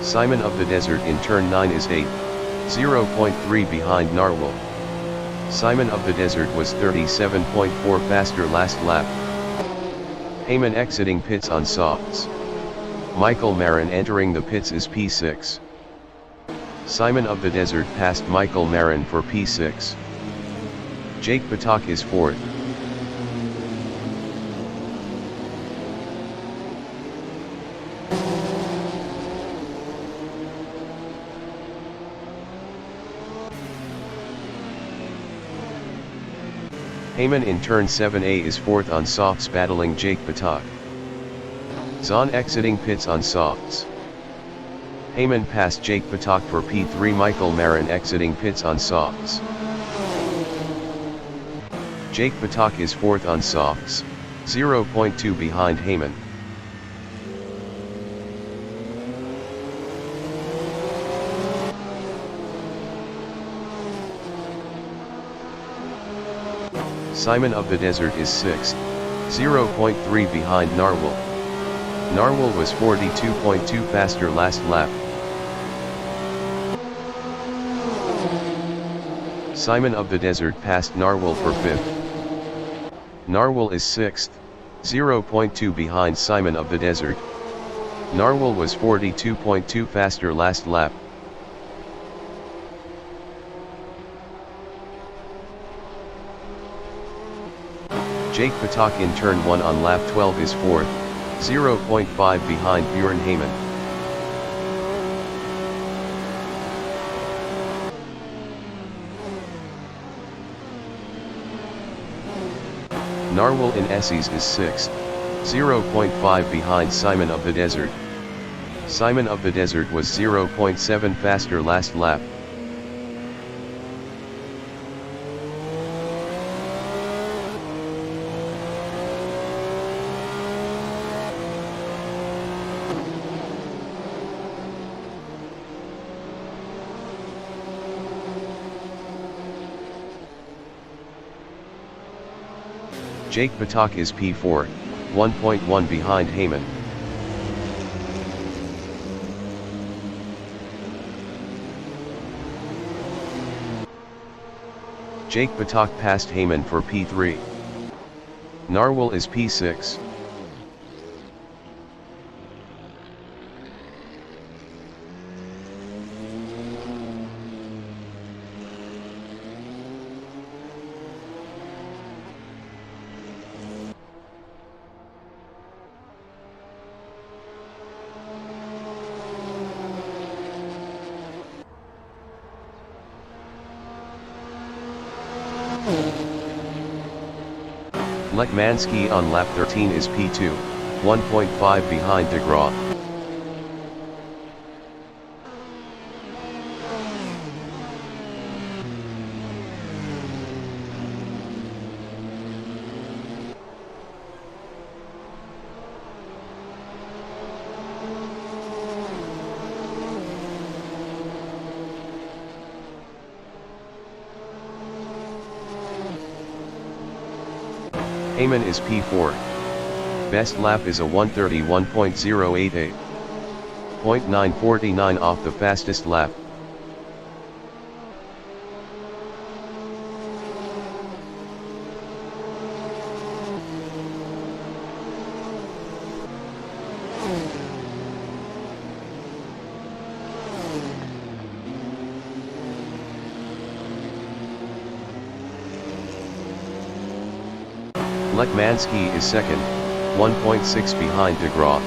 A: Simon of the Desert in turn 9 is 8th, 0.3 behind Narwhal. Simon of the Desert was 37.4 faster last lap. Heyman exiting pits on softs. Michael Marin entering the pits is P6. Simon of the Desert passed Michael Marin for P6. Jake Patak is 4th. Heyman in turn 7A is 4th on softs battling Jake Patak. Zahn exiting pits on softs. Heyman passed Jake Patak for P3. Michael Marin exiting pits on softs. Jake Patak is 4th on softs, 0.2 behind Heyman. Simon of the Desert is 6th, 0.3 behind Narwhal. Narwhal was 42.2 faster last lap. Simon of the Desert passed Narwhal for 5th. Narwhal is 6th, 0.2 behind Simon of the Desert. Narwhal was 42.2 faster last lap. Jake Patak in turn 1 on lap 12 is 4th, 0.5 behind Bjorn Heyman. Narwhal in Essies is 6th, 0.5 behind Simon of the Desert. Simon of the Desert was 0.7 faster last lap. Jake Patak is P4, 1.1 behind Heyman. Jake Patak passed Heyman for P3. Narwhal is P6. Lekmanski on lap 13 is P2, 1.5 behind DeGraw. Heyman is P4. Best lap is a 1:31.088. 0.949 off the fastest lap. Lekmanski is second, 1.6 behind DeGraw.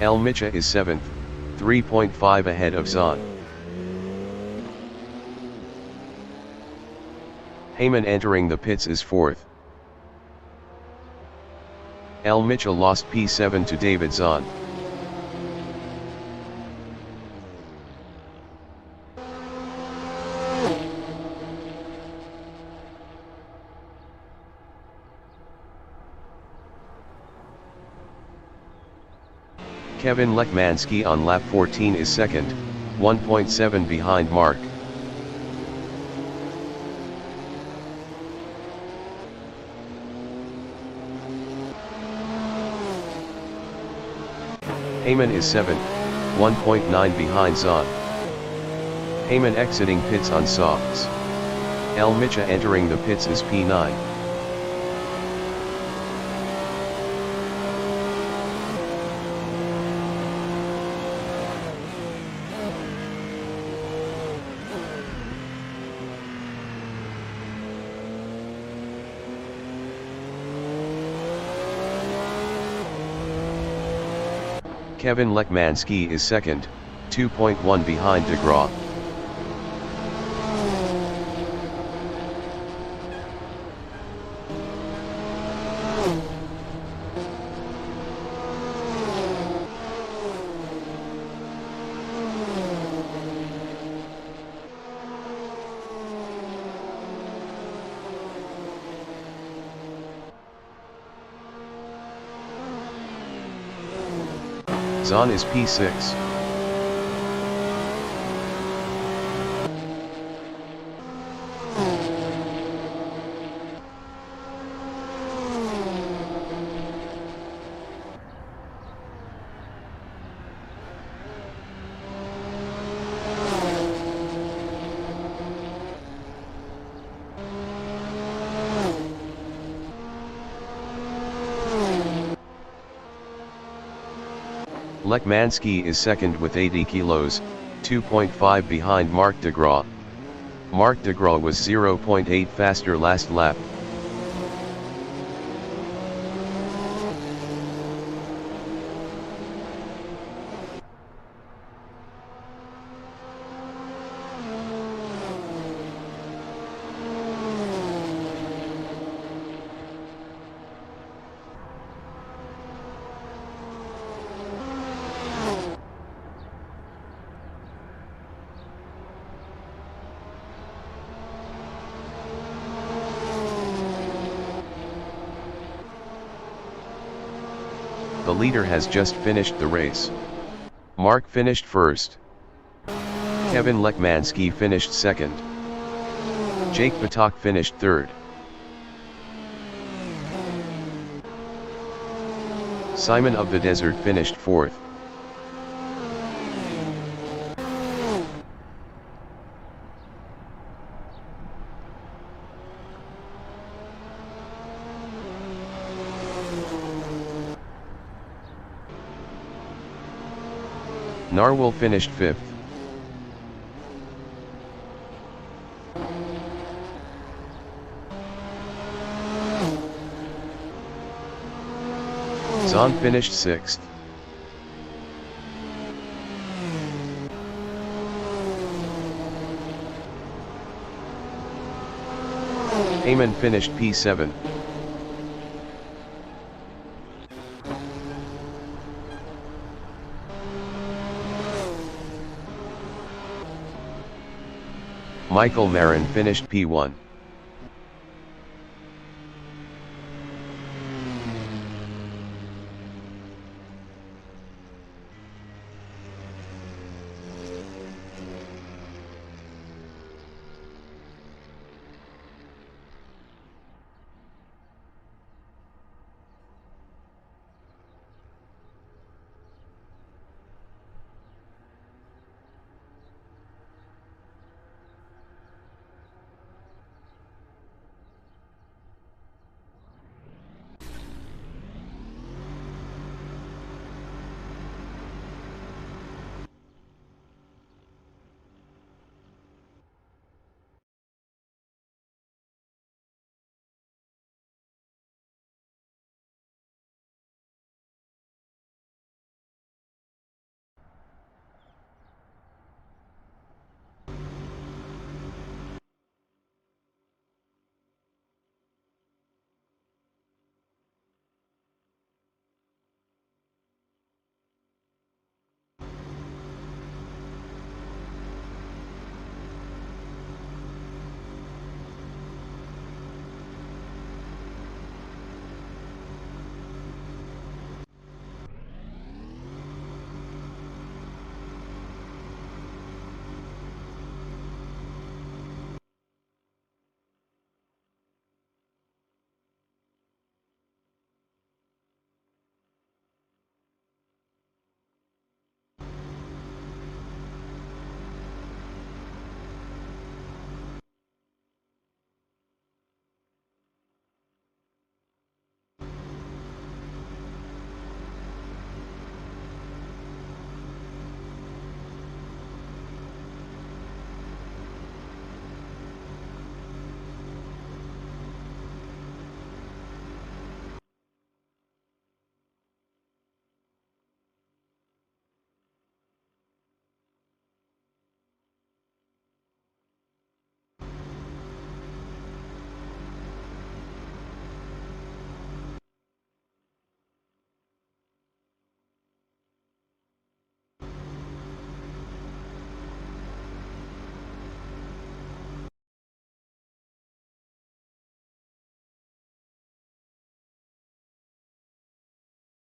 A: El Micha is 7th, 3.5 ahead of Zahn. Heyman entering the pits is 4th. El Micha lost P7 to David Zahn. Kevin Lekmanski on lap 14 is second, 1.7 behind Mark. Heyman is 7th, 1.9 behind Zahn. Heyman exiting pits on softs. El Micha entering the pits is P9. Kevin Lekmanski is second, 2.1 behind DeGraw. Zahn is P6. Lekmanski is second with 80 kilos, 2.5 behind Marc de Gras. Marc de Gras was 0.8 faster last lap. The leader has just finished the race. Marc finished first. Kevin Lekmanski finished second. Jake Batok finished third. Simon of the Desert finished fourth. Narwhal finished fifth. Zahn finished sixth. Heyman finished P7. Michael Marin finished P1.